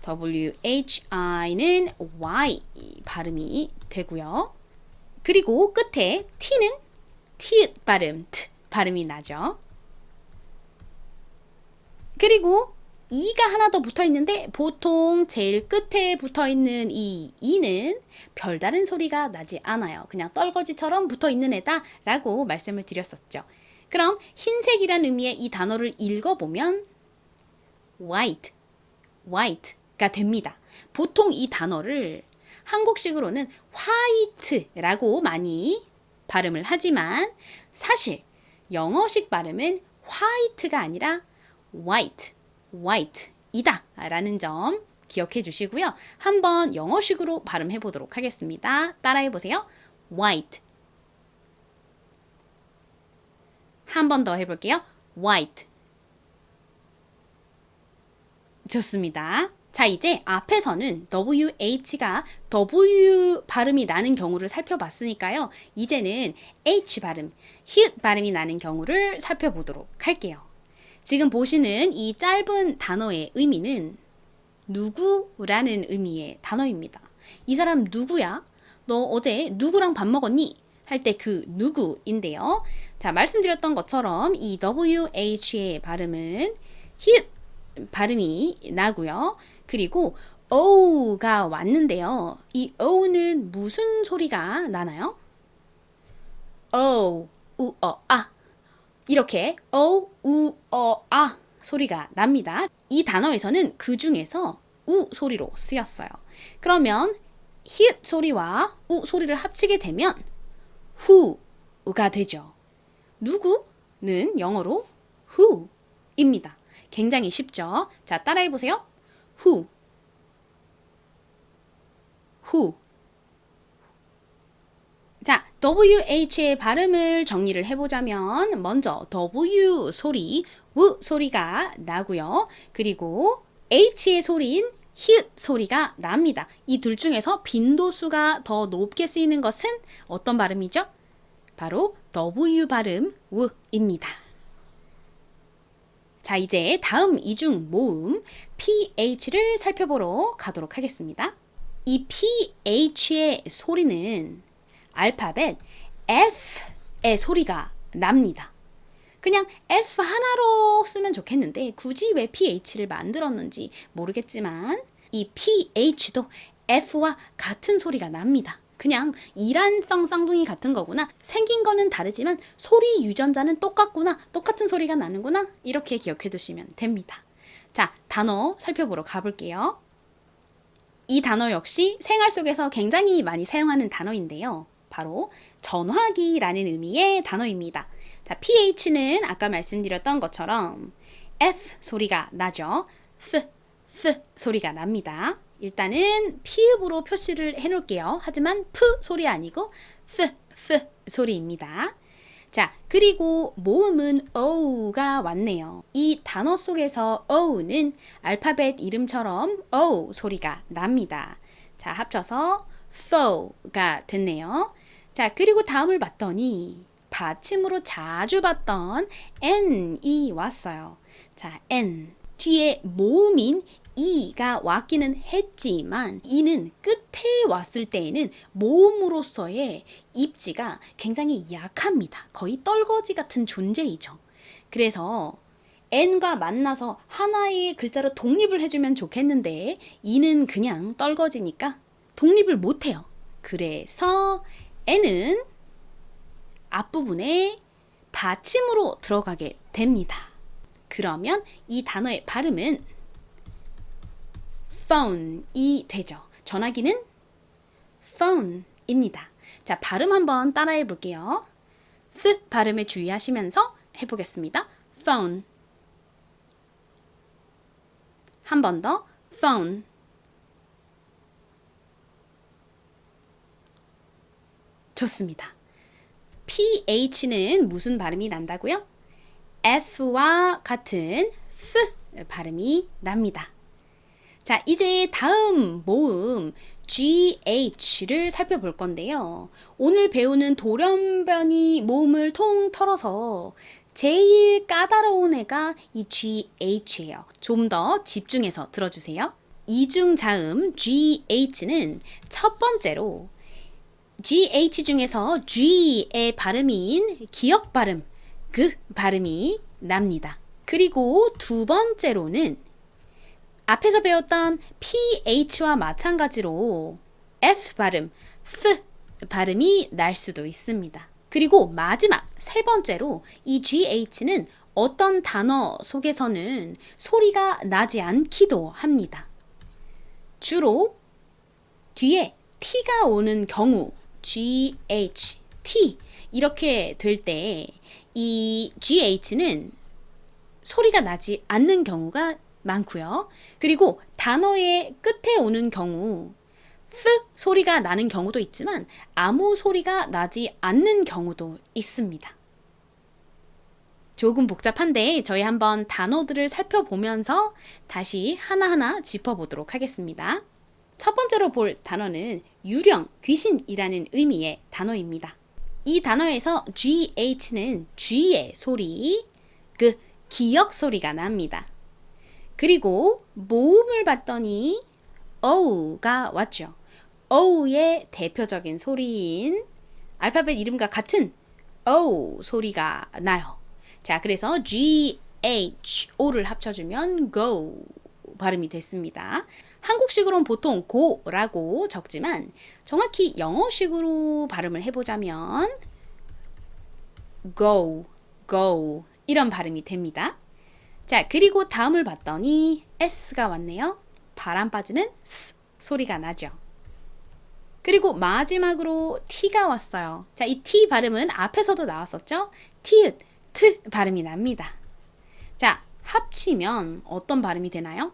WHI는 Y 발음이 되고요. 그리고 끝에 T는 T 발음, T 발음이 나죠. 그리고 E가 하나 더 붙어 있는데 보통 제일 끝에 붙어 있는 이 E는 별다른 소리가 나지 않아요. 그냥 떨거지처럼 붙어 있는 애다 라고 말씀을 드렸었죠. 그럼 흰색이란 의미의 이 단어를 읽어보면 white, white가 됩니다. 보통 이 단어를 한국식으로는 화이트라고 많이 발음을 하지만 사실 영어식 발음은 화이트가 아니라 white이다 라는 점 기억해 주시고요. 한번 영어식으로 발음해 보도록 하겠습니다. 따라해 보세요. white. 한 번 더 해볼게요. white. 좋습니다. 자, 이제 앞에서는 WH가 W 발음이 나는 경우를 살펴봤으니까요. 이제는 H 발음, 히읗 발음이 나는 경우를 살펴보도록 할게요. 지금 보시는 이 짧은 단어의 의미는 누구라는 의미의 단어입니다. 이 사람 누구야? 너 어제 누구랑 밥 먹었니? 할 때 그 누구인데요. 자, 말씀드렸던 것처럼 이 WH의 발음은 히읗 발음이 나고요. 그리고 O가 왔는데요. 이 O는 무슨 소리가 나나요? O, 우, 아. 이렇게 아 소리가 납니다. 이 단어에서는 그 중에서 우 소리로 쓰였어요. 그러면 히읗 소리와 우 소리를 합치게 되면 who가 되죠. 누구는 영어로 who입니다. 굉장히 쉽죠? 자, 따라해 보세요. who. 자, WH의 발음을 정리를 해보자면 먼저 W 소리, 우 소리가 나고요. 그리고 H의 소리인 히읗 소리가 납니다. 이 둘 중에서 빈도수가 더 높게 쓰이는 것은 어떤 발음이죠? 바로 W 발음, 우입니다. 자, 이제 다음 이중 모음 PH를 살펴보러 가도록 하겠습니다. 이 PH의 소리는 알파벳 F의 소리가 납니다. 그냥 F 하나로 쓰면 좋겠는데 굳이 왜 PH를 만들었는지 모르겠지만 이 PH도 F와 같은 소리가 납니다. 그냥 이란성 쌍둥이 같은 거구나. 생긴 거는 다르지만 소리 유전자는 똑같구나. 똑같은 소리가 나는구나. 이렇게 기억해 두시면 됩니다. 자, 단어 살펴보러 가볼게요. 이 단어 역시 생활 속에서 굉장히 많이 사용하는 단어인데요. 바로 전화기라는 의미의 단어입니다. 자, PH는 아까 말씀드렸던 것처럼 F 소리가 나죠. F 소리가 납니다. 일단은 피읍으로 표시를 해놓을게요. 하지만 P 소리 아니고 F 소리입니다. 자, 그리고 모음은 O가 왔네요. 이 단어 속에서 O는 알파벳 이름처럼 O 소리가 납니다. 자, 합쳐서 fo가 됐네요. 자, 그리고 다음을 봤더니 받침으로 자주 봤던 n이 왔어요. 자, n. 뒤에 모음인 이가 왔기는 했지만 이는 끝에 왔을 때에는 모음으로서의 입지가 굉장히 약합니다. 거의 떨거지 같은 존재이죠. 그래서 n과 만나서 하나의 글자로 독립을 해주면 좋겠는데 이는 그냥 떨거지니까 독립을 못해요. 그래서 n은 앞부분에 받침으로 들어가게 됩니다. 그러면 이 단어의 발음은 phone이 되죠. 전화기는 phone입니다. 자, 발음 한번 따라해 볼게요. th 발음에 주의하시면서 해보겠습니다. phone. 한 번 더. phone. 좋습니다. ph는 무슨 발음이 난다고요? f와 같은 f 발음이 납니다. 자, 이제 다음 모음 GH를 살펴볼 건데요. 오늘 배우는 돌연변이 모음을 통 털어서 제일 까다로운 애가 이 GH예요. 좀 더 집중해서 들어주세요. 이중자음 GH는 첫 번째로 GH 중에서 G의 발음인 기역 발음, 그 발음이 납니다. 그리고 두 번째로는 앞에서 배웠던 PH와 마찬가지로 F 발음, F 발음이 날 수도 있습니다. 그리고 마지막 세 번째로 이 GH는 어떤 단어 속에서는 소리가 나지 않기도 합니다. 주로 뒤에 T가 오는 경우 GH, T 이렇게 될 때 이 GH는 소리가 나지 않는 경우가 많고요. 그리고 단어의 끝에 오는 경우 F 소리가 나는 경우도 있지만 아무 소리가 나지 않는 경우도 있습니다. 조금 복잡한데 저희 한번 단어들을 살펴보면서 다시 하나하나 짚어보도록 하겠습니다. 첫 번째로 볼 단어는 유령, 귀신이라는 의미의 단어입니다. 이 단어에서 GH는 G의 소리, 그 기역 소리가 납니다. 그리고 모음을 봤더니 O가 왔죠. O의 대표적인 소리인 알파벳 이름과 같은 O 소리가 나요. 자, 그래서 GH, O를 합쳐주면 go 발음이 됐습니다. 한국식으로는 보통 go라고 적지만 정확히 영어식으로 발음을 해보자면 go, go 이런 발음이 됩니다. 자, 그리고 다음을 봤더니 S가 왔네요. 바람 빠지는 S 소리가 나죠. 그리고 마지막으로 T가 왔어요. 자, 이 T 발음은 앞에서도 나왔었죠? 티읕, 트 발음이 납니다. 자, 합치면 어떤 발음이 되나요?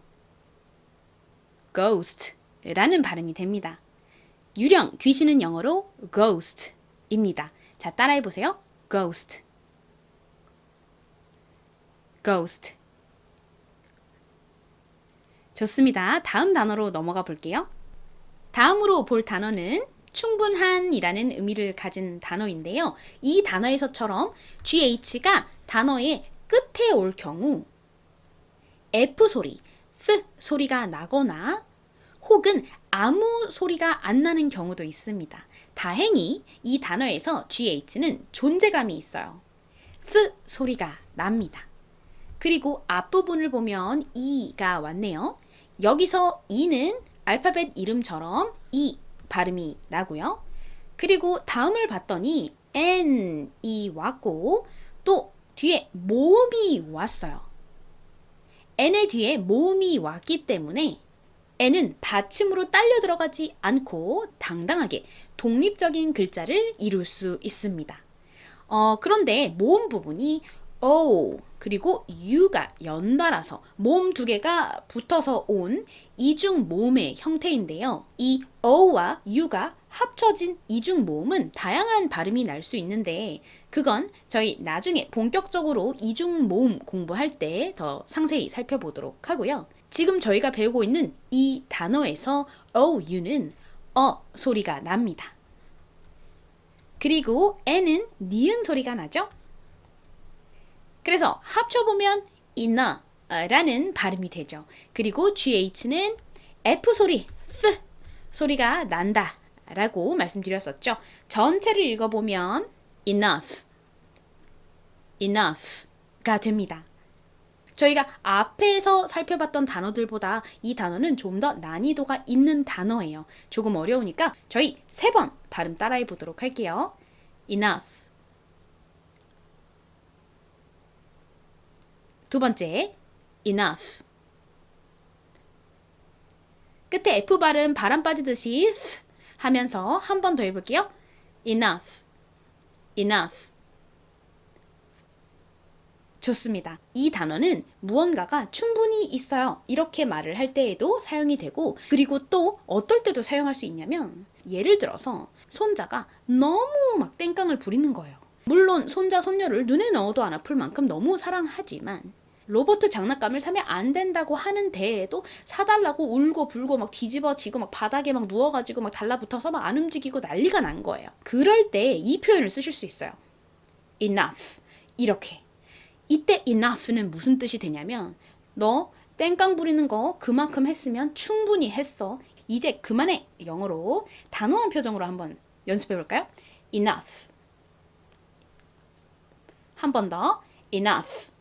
ghost라는 발음이 됩니다. 유령, 귀신은 영어로 ghost입니다. 자, 따라해보세요. ghost, ghost. 좋습니다. 다음 단어로 넘어가 볼게요. 다음으로 볼 단어는 충분한이라는 의미를 가진 단어인데요. 이 단어에서처럼 GH가 단어의 끝에 올 경우 F 소리, F 소리가 나거나 혹은 아무 소리가 안 나는 경우도 있습니다. 다행히 이 단어에서 GH는 존재감이 있어요. F 소리가 납니다. 그리고 앞부분을 보면 E가 왔네요. 여기서 E는 알파벳 이름처럼 E 발음이 나고요. 그리고 다음을 봤더니 N이 왔고 또 뒤에 모음이 왔어요. N의 뒤에 모음이 왔기 때문에 N은 받침으로 딸려 들어가지 않고 당당하게 독립적인 글자를 이룰 수 있습니다. 그런데 모음 부분이 O 그리고 U가 연달아서 모음 두 개가 붙어서 온 이중 모음의 형태인데요. 이 O와 U가 합쳐진 이중 모음은 다양한 발음이 날 수 있는데 그건 저희 나중에 본격적으로 이중 모음 공부할 때 더 상세히 살펴보도록 하고요. 지금 저희가 배우고 있는 이 단어에서 OU는 소리가 납니다. 그리고 n은 니은 소리가 나죠? 그래서 합쳐보면 enough 라는 발음이 되죠. 그리고 GH는 F 소리, F 소리가 난다 라고 말씀드렸었죠. 전체를 읽어보면 enough, enough가 됩니다. 저희가 앞에서 살펴봤던 단어들보다 이 단어는 좀 더 난이도가 있는 단어예요. 조금 어려우니까 저희 3번 발음 따라해 보도록 할게요. enough. 두 번째, enough. 끝에 F 발음 바람 빠지듯이 하면서 한 번 더 해볼게요. enough. 좋습니다. 이 단어는 무언가가 충분히 있어요. 이렇게 말을 할 때에도 사용이 되고, 그리고 또 어떨 때도 사용할 수 있냐면, 예를 들어서 손자가 너무 막 땡깡을 부리는 거예요. 물론 손자 손녀를 눈에 넣어도 안 아플 만큼 너무 사랑하지만 로봇 장난감을 사면 안 된다고 하는 데에도 사달라고 울고 불고 막 뒤집어지고 막 바닥에 막 누워가지고 막 달라붙어서 막 안 움직이고 난리가 난 거예요. 그럴 때 이 표현을 쓰실 수 있어요. enough. 이렇게. 이때 enough는 무슨 뜻이 되냐면 너 땡깡 부리는 거 그만큼 했으면 충분히 했어. 이제 그만해. 영어로 단호한 표정으로 한번 연습해 볼까요? enough. 한 번 더. enough.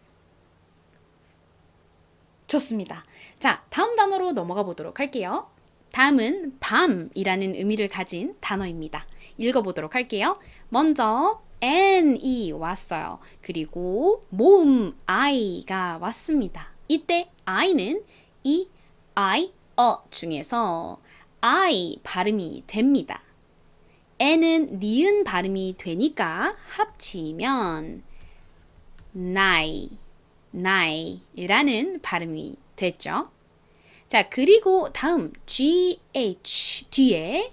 좋습니다. 자, 다음 단어로 넘어가 보도록 할게요. 다음은 밤이라는 의미를 가진 단어입니다. 읽어보도록 할게요. 먼저 n이 왔어요. 그리고 모음 i가 왔습니다. 이때 i는 이 중에서 I 발음이 됩니다. n은 니은 발음이 되니까 합치면 나이라는 발음이 됐죠. 자, 그리고 다음 GH 뒤에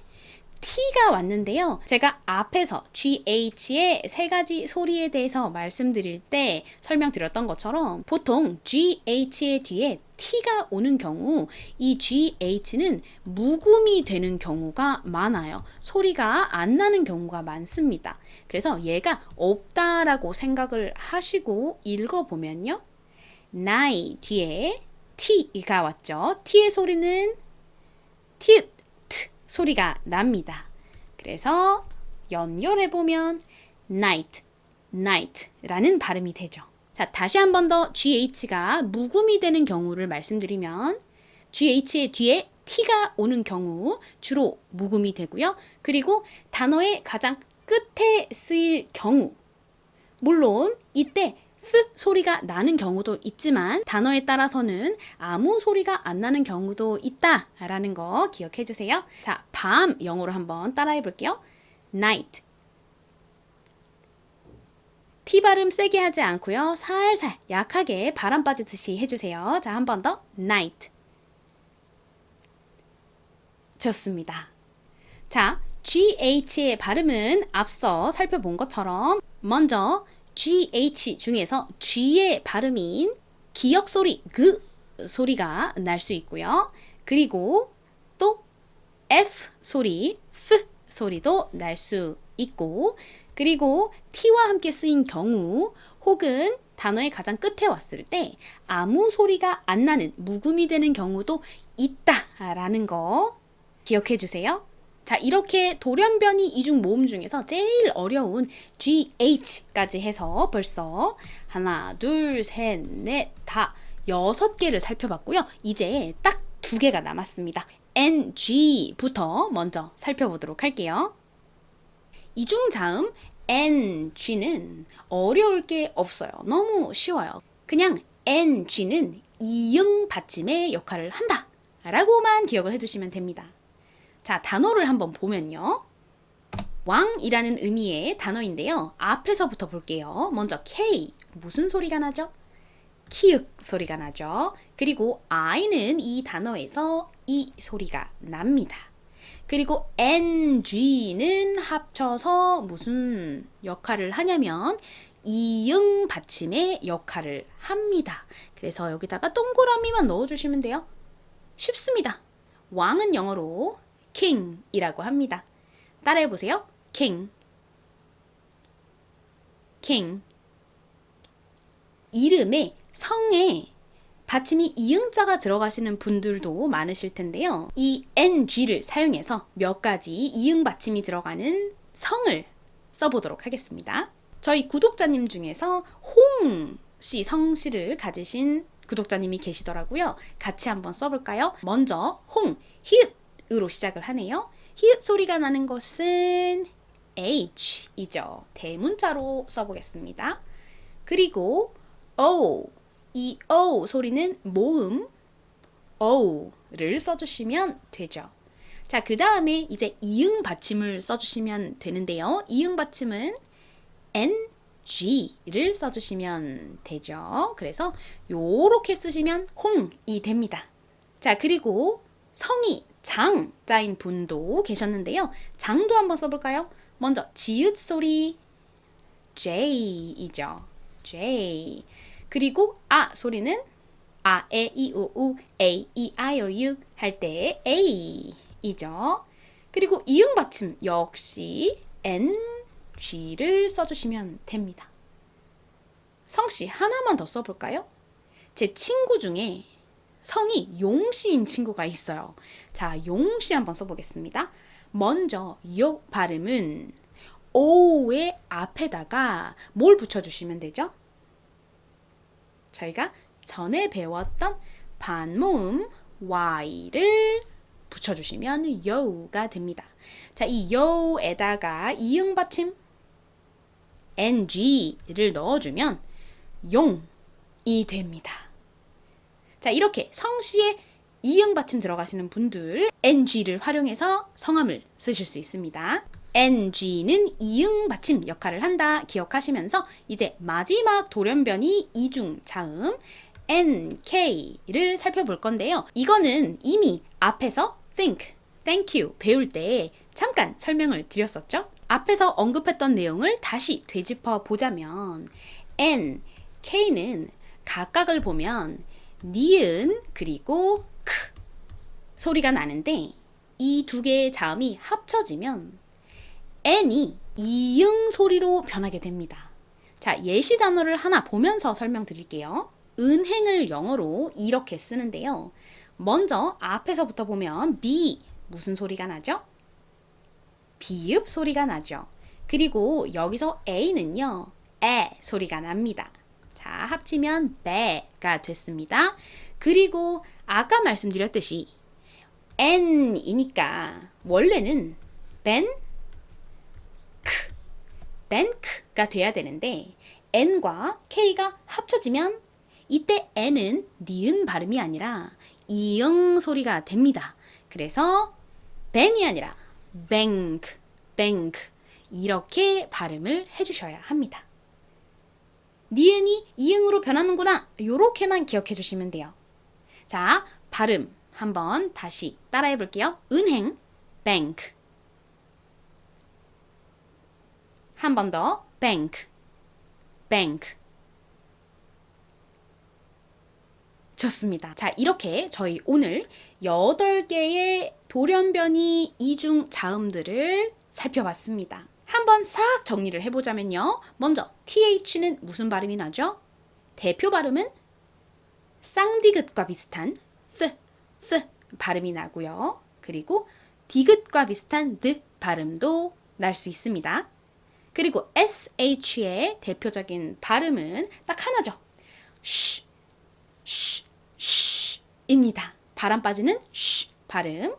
T가 왔는데요. 제가 앞에서 GH의 3가지 소리에 대해서 말씀드릴 때 설명드렸던 것처럼 보통 GH의 뒤에 T가 오는 경우 이 GH는 묵음이 되는 경우가 많아요. 소리가 안 나는 경우가 많습니다. 그래서 얘가 없다라고 생각을 하시고 읽어보면요. 나이 뒤에 T가 왔죠. T의 소리는 티 소리가 납니다. 그래서 연결해보면 night라는 발음이 되죠. 자, 다시 한 번 더 GH가 묵음이 되는 경우를 말씀드리면 GH의 뒤에 T가 오는 경우 주로 묵음이 되고요. 그리고 단어의 가장 끝에 쓰일 경우 물론 이때 F 소리가 나는 경우도 있지만 단어에 따라서는 아무 소리가 안 나는 경우도 있다라는 거 기억해 주세요. 자, 밤 영어로 한번 따라해 볼게요. night. T 발음 세게 하지 않고요. 살살 약하게 바람 빠지듯이 해주세요. 자, 한 번 더. night. 좋습니다. 자, GH의 발음은 앞서 살펴본 것처럼 먼저 GH 중에서 G의 발음인 기역 소리, 그 소리가 날 수 있고요. 그리고 또 F 소리, F 소리도 날 수 있고 그리고 T와 함께 쓰인 경우 혹은 단어의 가장 끝에 왔을 때 아무 소리가 안 나는 묵음이 되는 경우도 있다라는 거 기억해 주세요. 자, 이렇게 돌연변이 이중 모음 중에서 제일 어려운 GH까지 해서 벌써 하나, 둘, 셋, 넷, 다 6개를 살펴봤고요. 이제 딱 2개가 남았습니다. NG부터 먼저 살펴보도록 할게요. 이중자음 NG는 어려울 게 없어요. 너무 쉬워요. 그냥 NG는 이응 받침의 역할을 한다 라고만 기억을 해두시면 됩니다. 자, 단어를 한번 보면요. 왕이라는 의미의 단어인데요. 앞에서부터 볼게요. 먼저 K, 무슨 소리가 나죠? 키읔 소리가 나죠. 그리고 I는 이 단어에서 이 소리가 납니다. 그리고 NG는 합쳐서 무슨 역할을 하냐면 이응 받침의 역할을 합니다. 그래서 여기다가 동그라미만 넣어주시면 돼요. 쉽습니다. 왕은 영어로 king이라고 합니다. 따라해보세요. king. king. 이름에 성에 받침이 이응자가 들어가시는 분들도 많으실 텐데요. 이 ng를 사용해서 몇 가지 이응 받침이 들어가는 성을 써보도록 하겠습니다. 저희 구독자님 중에서 홍씨 성씨를 가지신 구독자님이 계시더라고요. 같이 한번 써볼까요? 먼저 홍, 히읗으로 시작을 하네요. 히읗 소리가 나는 것은 H이죠. 대문자로 써보겠습니다. 그리고 O, 이 O 소리는 모음 O를 써주시면 되죠. 자, 그 다음에 이제 이응 받침을 써주시면 되는데요. 이응 받침은 NG를 써주시면 되죠. 그래서 요렇게 쓰시면 홍이 됩니다. 자, 그리고 성이 장자인 분도 계셨는데요. 장도 한번 써볼까요? 먼저 지읒 소리 J이죠. J. 그리고 아 소리는 아, 에, 이, 우, 우, A, E, I, O, U 할 때 A이죠. 그리고 이응 받침 역시 NG를 써주시면 됩니다. 성씨 하나만 더 써볼까요? 제 친구 중에 성이 용씨인 친구가 있어요. 자, 용씨 한번 써보겠습니다. 먼저 요 발음은 O의 앞에다가 뭘 붙여주시면 되죠? 저희가 전에 배웠던 반모음 Y를 붙여주시면 요가 됩니다. 자, 이 요에다가 이응 받침 NG를 넣어주면 용이 됩니다. 자, 이렇게 성씨에 이응 받침 들어가시는 분들 NG를 활용해서 성함을 쓰실 수 있습니다. NG는 이응 받침 역할을 한다 기억하시면서 이제 마지막 돌연변이 이중 자음 NK를 살펴볼 건데요. 이거는 이미 앞에서 think, thank you 배울 때 잠깐 설명을 드렸었죠. 앞에서 언급했던 내용을 다시 되짚어 보자면 NK는 각각을 보면 니은 그리고 크 소리가 나는데 이 두 개의 자음이 합쳐지면 N이 이응 소리로 변하게 됩니다. 자, 예시 단어를 하나 보면서 설명드릴게요. 은행을 영어로 이렇게 쓰는데요. 먼저 앞에서부터 보면 B 무슨 소리가 나죠? 비읍 소리가 나죠. 그리고 여기서 A는요. 에 소리가 납니다. 자, 합치면 배가 됐습니다. 그리고 아까 말씀드렸듯이 N이니까 원래는 뱅크가 돼야 되는데 N과 K가 합쳐지면 이때 N은 니은 발음이 아니라 이응 소리가 됩니다. 그래서 벤이 아니라 뱅크 이렇게 발음을 해주셔야 합니다. 니은이 이응으로 변하는구나 요렇게만 기억해 주시면 돼요. 자, 발음 한번 다시 따라해 볼게요. 은행 bank 한 번 더 bank 좋습니다. 자, 이렇게 저희 오늘 8개의 돌연변이 이중 자음들을 살펴봤습니다. 한번 싹 정리를 해보자면요. 먼저 TH는 무슨 발음이 나죠? 대표 발음은 쌍디귿과 비슷한 th 발음이 나고요. 그리고 디귿과 비슷한 드 발음도 날 수 있습니다. 그리고 SH의 대표적인 발음은 딱 하나죠. 입니다. 바람 빠지는 쉬 발음.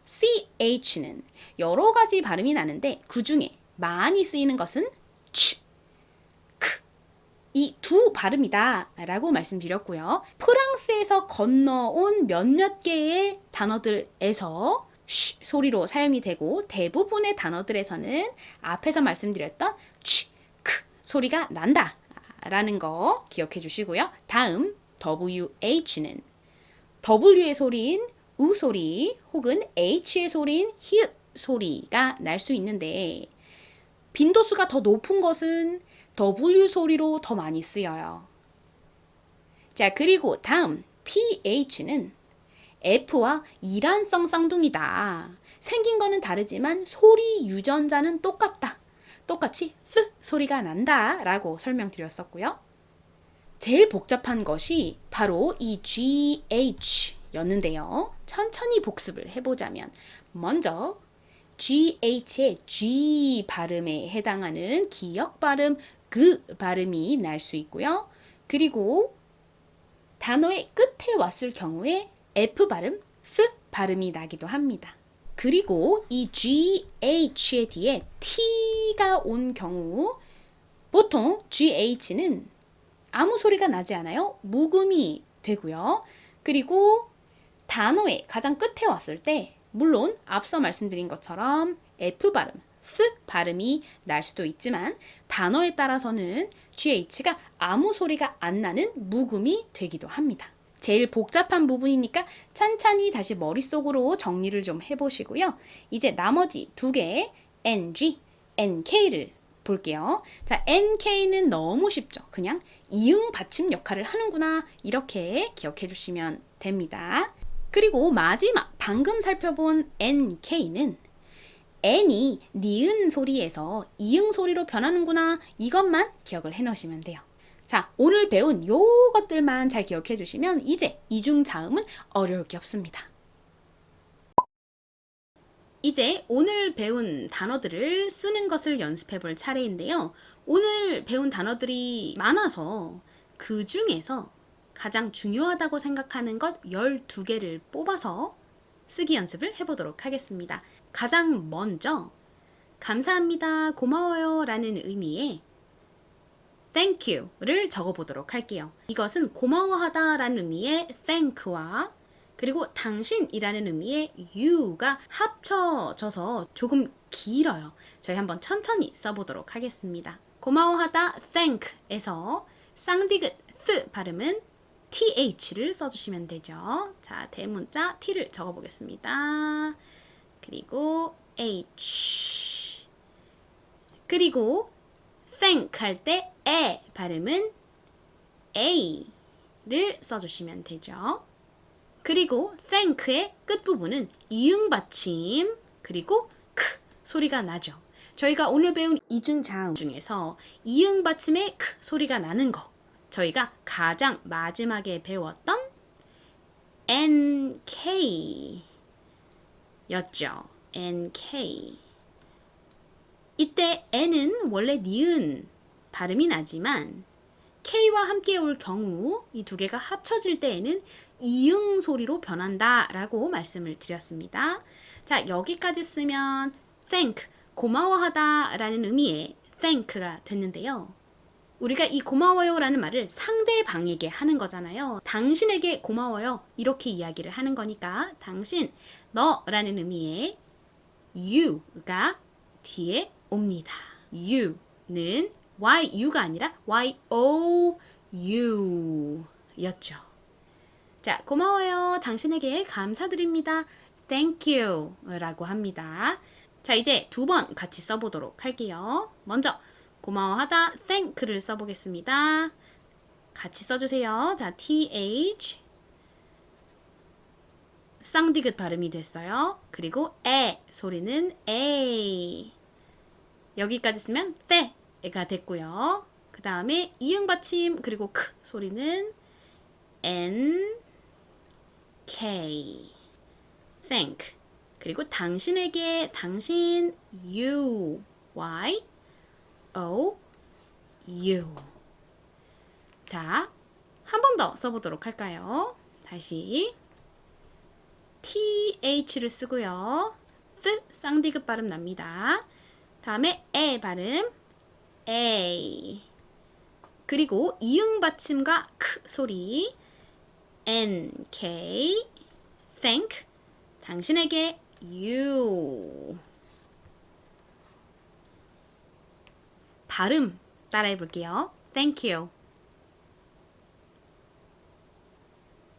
CH는 여러 가지 발음이 나는데 그 중에 많이 쓰이는 것은 치, 크. 이 두 발음이다 라고 말씀드렸고요. 프랑스에서 건너온 몇몇 개의 단어들에서 쉬 소리로 사용이 되고 대부분의 단어들에서는 앞에서 말씀드렸던 치, 크 소리가 난다 라는 거 기억해 주시고요. 다음 WH는 W의 소리인 우 소리 혹은 H의 소리인 히읗 소리가 날 수 있는데 빈도수가 더 높은 것은 W 소리로 더 많이 쓰여요. 자, 그리고 다음 PH는 F와 이란성 쌍둥이다. 생긴 거는 다르지만 소리 유전자는 똑같다. 똑같이 F 소리가 난다 라고 설명드렸었고요. 제일 복잡한 것이 바로 이 GH 였는데요. 천천히 복습을 해보자면 먼저 GH의 G 발음에 해당하는 기역 발음 그 발음이 날 수 있고요. 그리고 단어의 끝에 왔을 경우에 F 발음, F 발음이 나기도 합니다. 그리고 이 GH의 뒤에 T가 온 경우 보통 GH는 아무 소리가 나지 않아요. 묵음이 되고요. 그리고 단어의 가장 끝에 왔을 때 물론 앞서 말씀드린 것처럼 F 발음, F 발음이 날 수도 있지만 단어에 따라서는 GH가 아무 소리가 안 나는 묵음이 되기도 합니다. 제일 복잡한 부분이니까 찬찬히 다시 머릿속으로 정리를 좀 해보시고요. 이제 나머지 두 개의 NG, NK를 볼게요. 자, NK는 너무 쉽죠. 그냥 이응 받침 역할을 하는구나 이렇게 기억해 주시면 됩니다. 그리고 마지막 방금 살펴본 NK는 N이 니은 소리에서 이응 소리로 변하는구나 이것만 기억을 해 놓으시면 돼요. 자, 오늘 배운 요것들만 잘 기억해 주시면 이제 이중자음은 어려울 게 없습니다. 이제 오늘 배운 단어들을 쓰는 것을 연습해 볼 차례인데요. 오늘 배운 단어들이 많아서 그 중에서 가장 중요하다고 생각하는 것 12개를 뽑아서 쓰기 연습을 해보도록 하겠습니다. 가장 먼저 감사합니다, 고마워요 라는 의미의 thank you를 적어보도록 할게요. 이것은 고마워하다 라는 의미의 thank와 그리고 당신이라는 의미의 you가 합쳐져서 조금 길어요. 저희 한번 천천히 써보도록 하겠습니다. 고마워하다 thank에서 쌍디귿 th 발음은 th를 써주시면 되죠. 자, 대문자 t를 적어보겠습니다. 그리고 h 그리고 thank 할 때 에 발음은 a를 써주시면 되죠. 그리고 thank의 끝부분은 이응 받침 그리고 크 소리가 나죠. 저희가 오늘 배운 이중자음 중에서 이응 받침의 크 소리가 나는 거 저희가 가장 마지막에 배웠던 NK 였죠. NK. 이때 N은 원래 니은 발음이 나지만 K와 함께 올 경우 이 두 개가 합쳐질 때에는 이응 소리로 변한다 라고 말씀을 드렸습니다. 자, 여기까지 쓰면 thank, 고마워하다 라는 의미의 thank가 됐는데요. 우리가 이 고마워요 라는 말을 상대방에게 하는 거잖아요. 당신에게 고마워요 이렇게 이야기를 하는 거니까 당신, 너 라는 의미의 you가 뒤에 옵니다. you는 yu가 아니라 you 였죠. 자, 고마워요. 당신에게 감사드립니다. Thank you 라고 합니다. 자, 이제 두 번 같이 써보도록 할게요. 먼저 고마워하다 thank를 써보겠습니다. 같이 써주세요. 자, th 쌍디귿 발음이 됐어요. 그리고 에 소리는 a 여기까지 쓰면 때가 됐고요. 그 다음에 이응 받침 그리고 크 소리는 n k thank 그리고 당신에게 당신 you y o u 자, 한 번 더 써보도록 할까요? 다시 th를 쓰고요. th 쌍디귿 발음 납니다. 다음에 에 발음 a 그리고 이응 받침과 크 소리 nk thank 당신에게 you 발음 따라해 볼게요. thank you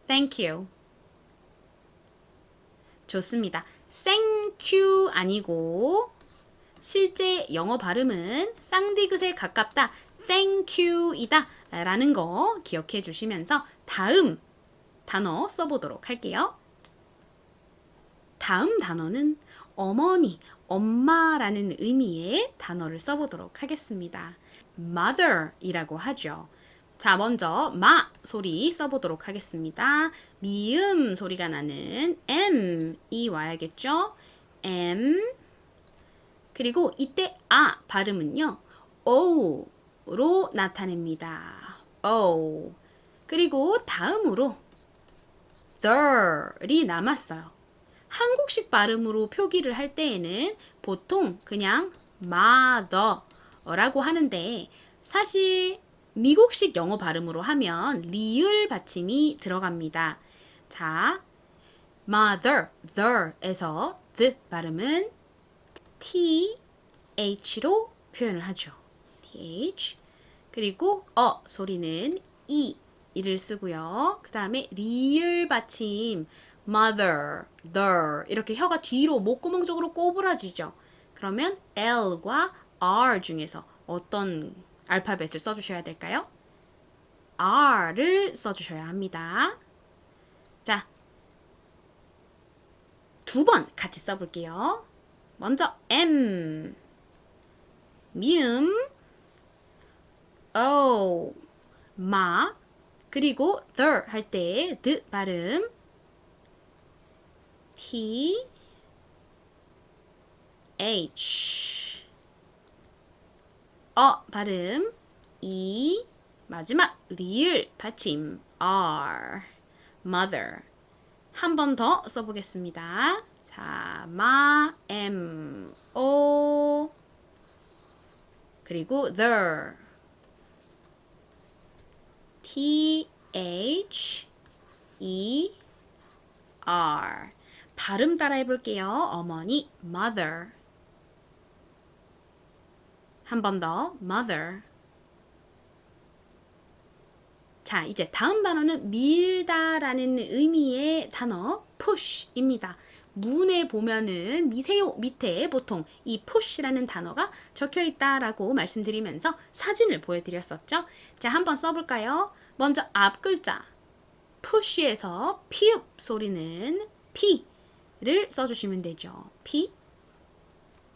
thank you 좋습니다. thank you 아니고 실제 영어 발음은 쌍디귿에 가깝다 thank you이다 라는 거 기억해 주시면서 다음 단어 써보도록 할게요. 다음 단어는 어머니, 엄마라는 의미의 단어를 써보도록 하겠습니다. mother이라고 하죠. 자, 먼저 마 소리 써보도록 하겠습니다. 미음 소리가 나는 M이 와야겠죠? M. 그리고 이때 아 발음은요. O로 나타냅니다. O. 그리고 다음으로 there이 남았어요. 한국식 발음으로 표기를 할 때에는 보통 그냥 mother라고 하는데 사실 미국식 영어 발음으로 하면 리을 받침이 들어갑니다. 자, mother, the에서 the 발음은 th로 표현을 하죠. th. 그리고 소리는 이를 쓰고요. 그 다음에 리을 받침 mother, the 이렇게 혀가 뒤로 목구멍 쪽으로 꼬부라지죠. 그러면 L과 R 중에서 어떤 알파벳을 써주셔야 될까요? R을 써주셔야 합니다. 자, 2번 같이 써볼게요. 먼저 M, 미음, O, 마, 그리고 the 할 때 the 발음 T, H, 발음 E, 마지막 리을 받침 R, mother. 한 번 더 써보겠습니다. 자, 마, M, O, 그리고 the, T, H, E, R. 발음 따라 해볼게요. 어머니, mother. 한 번 더, mother. 자, 이제 다음 단어는 밀다라는 의미의 단어 push입니다. 문에 보면은 미세요 밑에 보통 이 push라는 단어가 적혀 있다라고 말씀드리면서 사진을 보여드렸었죠. 자, 한번 써볼까요? 먼저 앞 글자 push에서 피읍 소리는 P를 써주시면 되죠. P.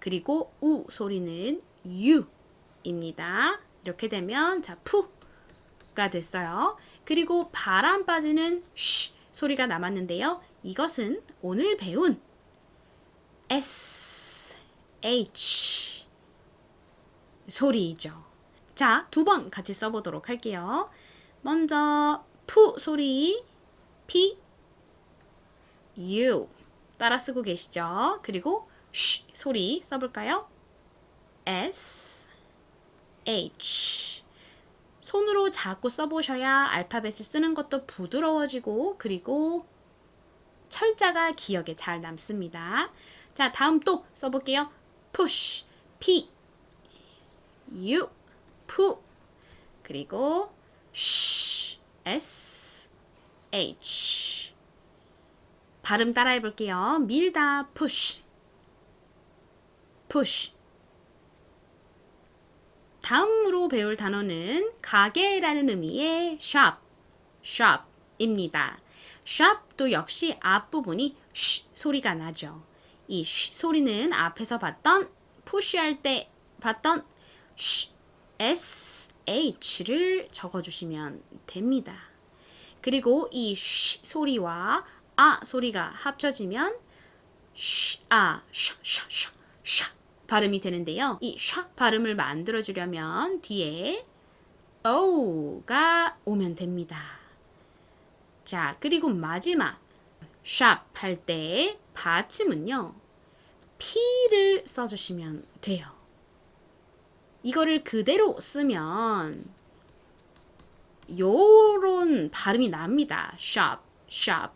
그리고 우 소리는 U입니다. 이렇게 되면 자, 푸가 됐어요. 그리고 바람 빠지는 쉬 소리가 남았는데요. 이것은 오늘 배운 SH 소리이죠. 자, 2번 같이 써보도록 할게요. 먼저 푸 소리 P, U 따라 쓰고 계시죠? 그리고 쉬 소리 써볼까요? S, H. 손으로 자꾸 써보셔야 알파벳을 쓰는 것도 부드러워지고 그리고 철자가 기억에 잘 남습니다. 자, 다음 또 써볼게요. push, P, U, 푸. 그리고 쉬, S, H. 발음 따라 해볼게요. 밀다, push, push. 다음으로 배울 단어는 가게라는 의미의 shop, shop입니다. shop도 역시 앞부분이 쉬 소리가 나죠. 이 쉬 소리는 앞에서 봤던 push할 때 봤던 쉬, sh를 적어주시면 됩니다. 그리고 이 쉬 소리와 아 소리가 합쳐지면 샤 발음이 되는데요. 이 샤 발음을 만들어주려면 뒤에 O가 오면 됩니다. 자, 그리고 마지막 shop 할 때 받침은요. P를 써주시면 돼요. 이거를 그대로 쓰면 요런 발음이 납니다. shop, shop.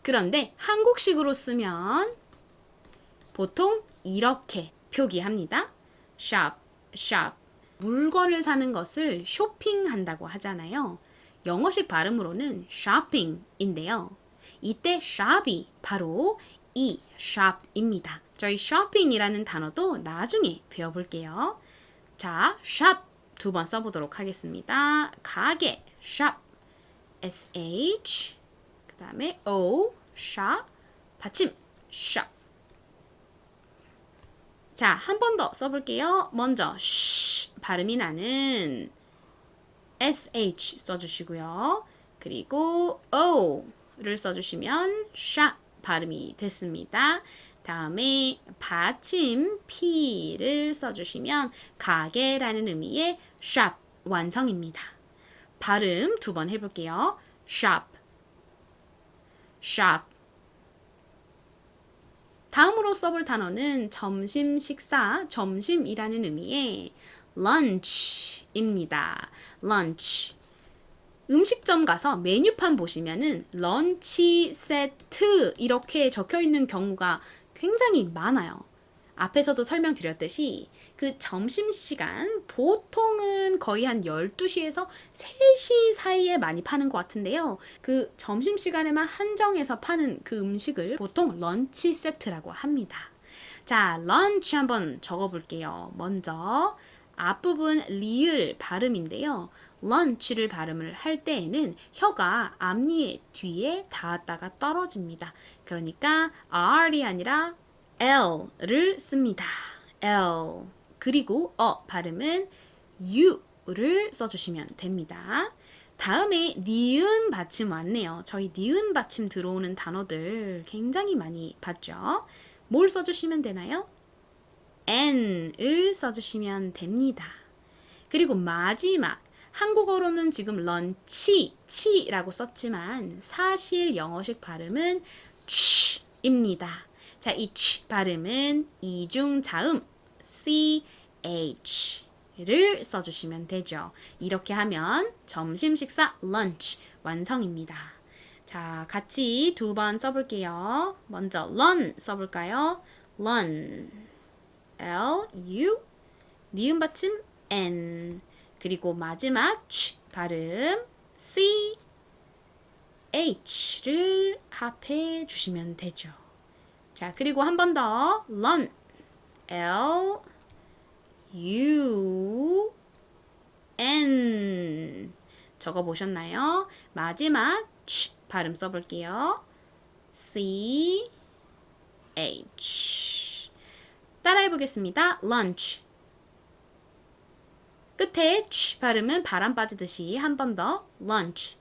그런데 한국식으로 쓰면 보통 이렇게 표기합니다. shop, shop. 물건을 사는 것을 쇼핑한다고 하잖아요. 영어식 발음으로는 shopping인데요. 이때 shop이 바로 이 shop입니다. 저희 shopping이라는 단어도 나중에 배워볼게요. 자, shop 2번 써보도록 하겠습니다. 가게, shop, sh, 그 다음에 o, shop, 받침, shop. 자, 한 번 더 써볼게요. 먼저 쉬 발음이 나는 sh 써주시고요. 그리고 o를 써주시면 shop 발음이 됐습니다. 다음에 받침 p를 써주시면 가게라는 의미의 shop 완성입니다. 발음 두 번 해볼게요. shop, shop. 다음으로 써볼 단어는 점심 식사, 점심이라는 의미의 lunch입니다. lunch. 음식점 가서 메뉴판 보시면은 런치 세트 이렇게 적혀 있는 경우가 굉장히 많아요. 앞에서도 설명드렸듯이 그 점심시간 보통은 거의 한 12시에서 3시 사이에 많이 파는 것 같은데요. 그 점심시간에만 한정해서 파는 그 음식을 보통 런치 세트라고 합니다. 자, 런치 한번 적어볼게요. 먼저 앞부분 리을 발음인데요. 런치를 발음을 할 때에는 혀가 앞니의 뒤에 닿았다가 떨어집니다. 그러니까 R이 아니라 L를 씁니다. L. 그리고 발음은 U를 써주시면 됩니다. 다음에 니은 받침 왔네요. 저희 니은 받침 들어오는 단어들 굉장히 많이 봤죠? 뭘 써주시면 되나요? N을 써주시면 됩니다. 그리고 마지막 한국어로는 지금 런치, 치라고 썼지만 사실 영어식 발음은 취입니다. 자, 이 취 발음은 이중자음 ch를 써주시면 되죠. 이렇게 하면 점심 식사 lunch 완성입니다. 자, 같이 두 번 써볼게요. 먼저 run 써볼까요? run, L-U, 니은 받침 N, 그리고 마지막 취 발음 CH를 합해 주시면 되죠. 자, 그리고 한 번 더 run, L-U-N 적어보셨나요? 마지막 취 발음 써볼게요. CH 따라해보겠습니다. lunch 끝에 취 발음은 바람 빠지듯이 한 번 더 lunch.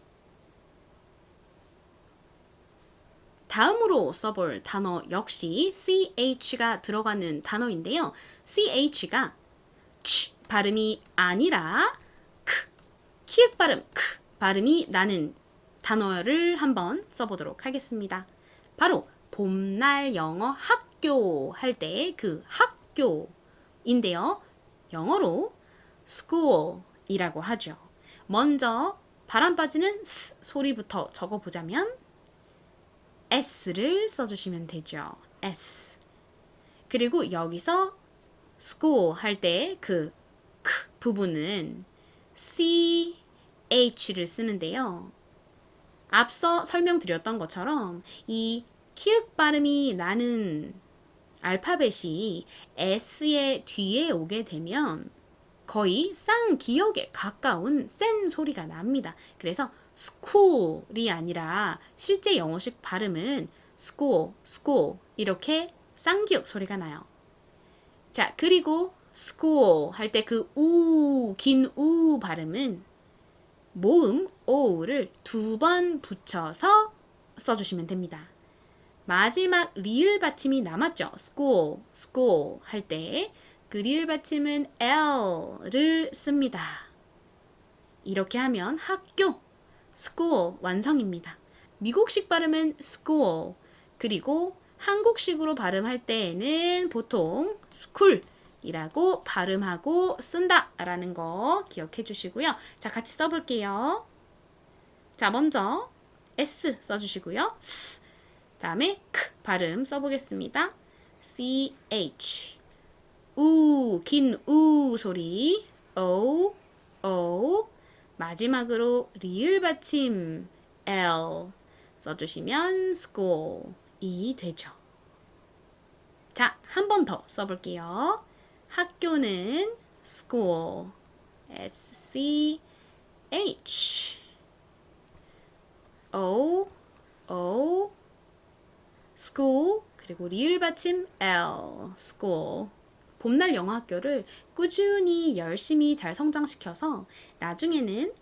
다음으로 써볼 단어 역시 ch가 들어가는 단어인데요. ch가 취 발음이 아니라 키읔 발음 발음이 나는 단어를 한번 써보도록 하겠습니다. 바로 봄날 영어 학교 할 때 그 학교인데요. 영어로 school이라고 하죠. 먼저 바람 빠지는 S 소리부터 적어보자면 S를 써주시면 되죠. S. 그리고 여기서 school 할 때 그 부분은 CH를 쓰는데요. 앞서 설명드렸던 것처럼 이 키읔 발음이 나는 알파벳이 S의 뒤에 오게 되면 거의 쌍기역에 가까운 센 소리가 납니다. 그래서 school이 아니라 실제 영어식 발음은 school, school 이렇게 쌍기역 소리가 나요. 자, 그리고 school 할 때 그 긴 우 발음은 모음 o를 두 번 붙여서 써주시면 됩니다. 마지막 리을 받침이 남았죠. school, school 할 때 그 리을 받침은 L를 씁니다. 이렇게 하면 학교, school 완성입니다. 미국식 발음은 school, 그리고 한국식으로 발음할 때에는 보통 school이라고 발음하고 쓴다라는 거 기억해 주시고요. 자, 같이 써볼게요. 자, 먼저 S 써주시고요. S, 다음에 K 발음 써보겠습니다. CH 긴 우 소리 O, O 마지막으로 리을 받침 L 써주시면 school이 되죠. 자, 한 번 더 써볼게요. 학교는 school SCH O, O school 그리고 리을 받침 L school 봄날 영어학교를 꾸준히 열심히 잘 성장시켜서 나중에는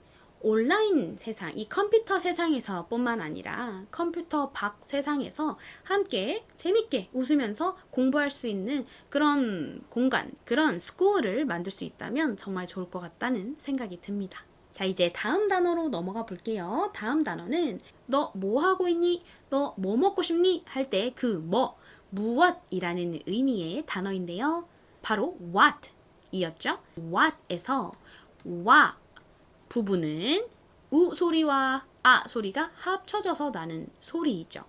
온라인 세상, 이 컴퓨터 세상에서 뿐만 아니라 컴퓨터 밖 세상에서 함께 재밌게 웃으면서 공부할 수 있는 그런 공간, 그런 스쿨을 만들 수 있다면 정말 좋을 것 같다는 생각이 듭니다. 자, 이제 다음 단어로 넘어가 볼게요. 다음 단어는 너 뭐 하고 있니? 너 뭐 먹고 싶니? 할 때 그 뭐, 무엇이라는 의미의 단어인데요. 바로 what 이었죠. what에서 와 부분은 우 소리와 아 소리가 합쳐져서 나는 소리이죠.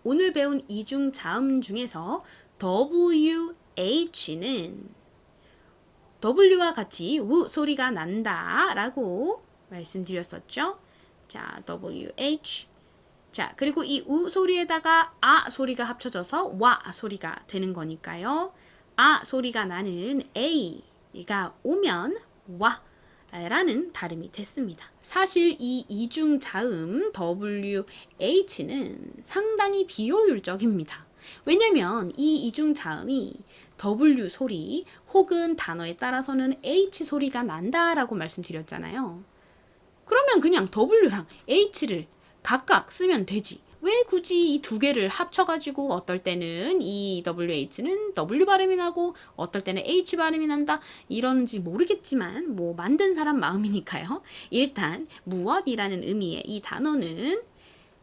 오늘 배운 이중 자음 중에서 WH는 W와 같이 우 소리가 난다 라고 말씀드렸었죠. 자, WH. 자, 그리고 이 우 소리에다가 아 소리가 합쳐져서 와 소리가 되는 거니까요. 아 소리가 나는 A가 오면 와 라는 발음이 됐습니다. 사실 이 이중 자음 WH는 상당히 비효율적입니다. 왜냐면 이 이중 자음이 W 소리 혹은 단어에 따라서는 H 소리가 난다라고 말씀드렸잖아요. 그러면 그냥 W랑 H를 각각 쓰면 되지. 왜 굳이 이 두 개를 합쳐가지고 어떨 때는 이 WH는 W 발음이 나고 어떨 때는 H 발음이 난다 이런지 모르겠지만 뭐 만든 사람 마음이니까요. 일단 무엇이라는 의미의 이 단어는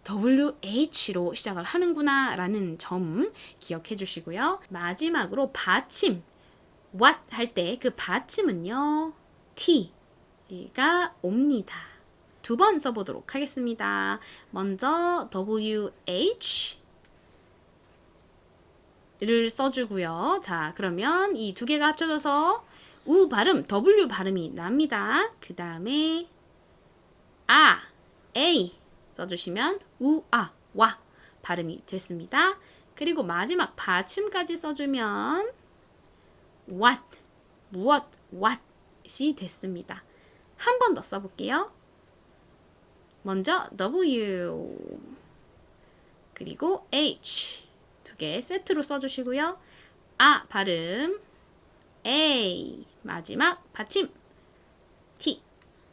WH로 시작을 하는구나 라는 점 기억해 주시고요. 마지막으로 받침 what 할 때 그 받침은요 T가 옵니다. 두 번 써보도록 하겠습니다. 먼저 WH를 써주고요. 자, 그러면 이 두 개가 합쳐져서 우 발음, W 발음이 납니다. 그 다음에 아, A 써주시면 우, 아, 와 발음이 됐습니다. 그리고 마지막 받침까지 써주면 what, 무엇, what이 됐습니다. 한 번 더 써볼게요. 먼저 W 그리고 H 두 개 세트로 써주시고요. 아 발음 A 마지막 받침 T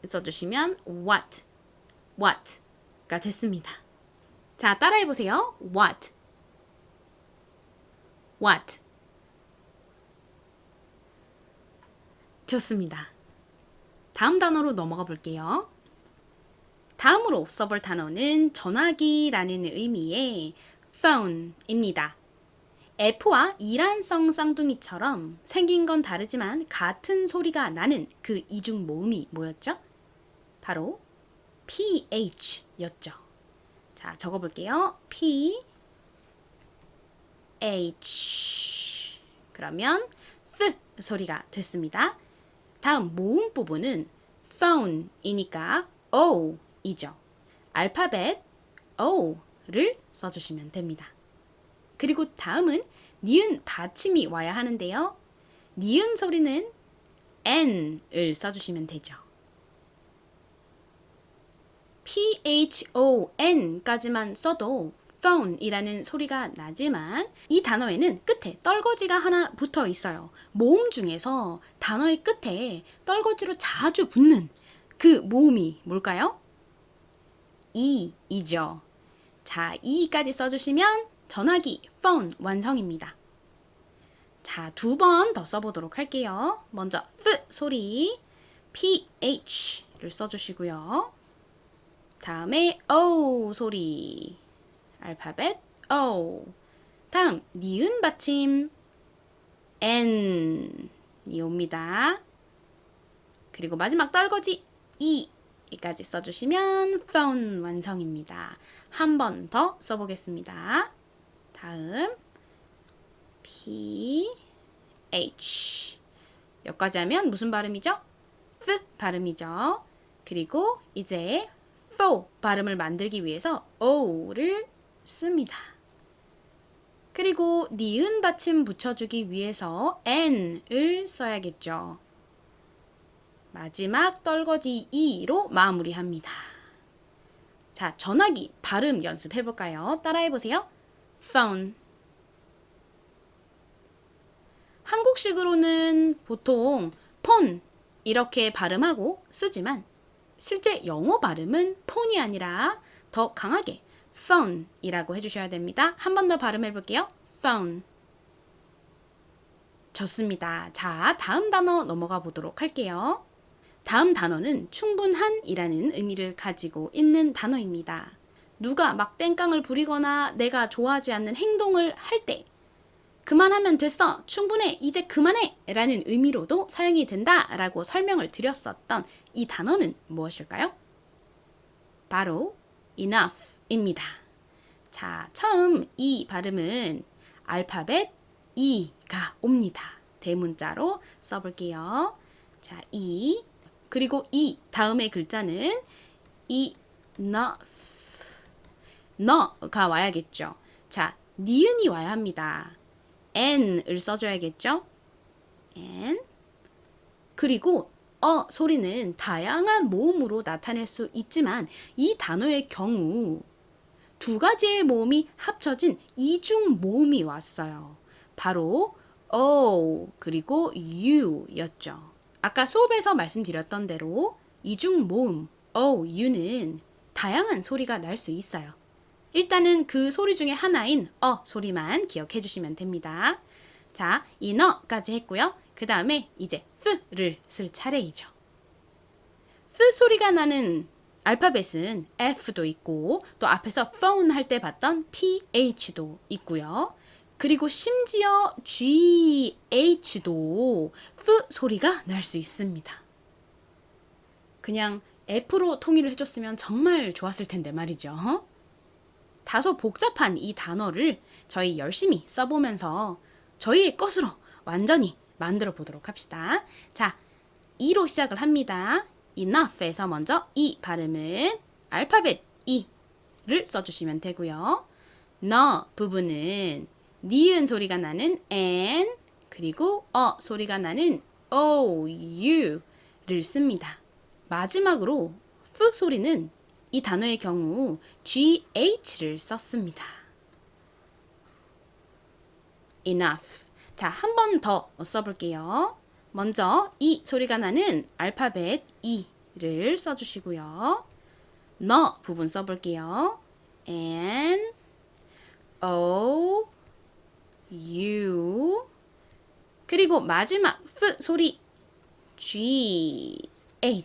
써주시면 what가 됐습니다. 자 따라해보세요. what 좋습니다. 다음 단어로 넘어가 볼게요. 다음으로 써볼 단어는 전화기라는 의미의 phone입니다. F와 이란성 쌍둥이처럼 생긴 건 다르지만 같은 소리가 나는 그 이중 모음이 뭐였죠? 바로 PH였죠. 자, 적어볼게요. PH 그러면 F 소리가 됐습니다. 다음 모음 부분은 phone이니까 O 이죠. 알파벳 O를 써주시면 됩니다. 그리고 다음은 니은 받침이 와야 하는데요. 니은 소리는 N을 써주시면 되죠. PHON까지만 써도 phone이라는 소리가 나지만 이 단어에는 끝에 떨거지가 하나 붙어 있어요. 모음 중에서 단어의 끝에 떨거지로 자주 붙는 그 모음이 뭘까요? 이죠. 자, 이까지 써주시면 전화기, phone 완성입니다. 자, 두 번 더 써보도록 할게요. 먼저 F 소리, PH를 써주시고요. 다음에 O 소리, 알파벳 O. 다음 니은 받침 N이 옵니다. 그리고 마지막 떨거지 E까지 써주시면 phone 완성입니다. 한 번 더 써보겠습니다. 다음 PH 여기까지 하면 무슨 발음이죠? F 발음이죠. 그리고 이제 FO 발음을 만들기 위해서 O를 씁니다. 그리고 니은 받침 붙여주기 위해서 N을 써야겠죠. 마지막 떨거지 E로 마무리합니다. 자, 전화기 발음 연습해볼까요? 따라해보세요. phone 한국식으로는 보통 폰 이렇게 발음하고 쓰지만 실제 영어 발음은 폰이 아니라 더 강하게 phone이라고 해주셔야 됩니다. 한 번 더 발음해 볼게요. phone. 좋습니다. 자, 다음 단어 넘어가 보도록 할게요. 다음 단어는 충분한이라는 의미를 가지고 있는 단어입니다. 누가 막 땡깡을 부리거나 내가 좋아하지 않는 행동을 할 때 그만하면 됐어, 충분해, 이제 그만해 라는 의미로도 사용이 된다 라고 설명을 드렸었던 이 단어는 무엇일까요? 바로 enough입니다. 자, 처음 이 발음은 알파벳 E가 옵니다. 대문자로 써볼게요. 자, E 그리고 이 다음의 글자는 enough 너가 와야겠죠. 자, 니은이 와야 합니다. n을 써줘야겠죠. n 그리고 소리는 다양한 모음으로 나타낼 수 있지만 이 단어의 경우 두 가지의 모음이 합쳐진 이중 모음이 왔어요. 바로 o 그리고 u였죠. 아까 수업에서 말씀드렸던 대로 이중 모음 o, u는 다양한 소리가 날 수 있어요. 일단은 그 소리 중에 하나인 소리만 기억해 주시면 됩니다. 자, 이 너까지 했고요. 그 다음에 이제 f를 쓸 차례이죠. f 소리가 나는 알파벳은 F도 있고 또 앞에서 phone 할 때 봤던 PH도 있고요. 그리고 심지어 GH도 F 소리가 날 수 있습니다. 그냥 F로 통일을 해줬으면 정말 좋았을 텐데 말이죠. 다소 복잡한 이 단어를 저희 열심히 써보면서 저희의 것으로 완전히 만들어 보도록 합시다. 자, E로 시작을 합니다. enough에서 먼저 이 발음은 알파벳 E를 써주시면 되고요. 너 부분은 니은 소리가 나는 N 그리고 소리가 나는 O, U를 씁니다. 마지막으로 F 소리는 이 단어의 경우 GH를 썼습니다. enough. 자, 한 번 더 써볼게요. 먼저 이 소리가 나는 알파벳 E를 써주시고요. 너 부분 써볼게요. N, O, U 그리고 마지막 F 소리 G, H를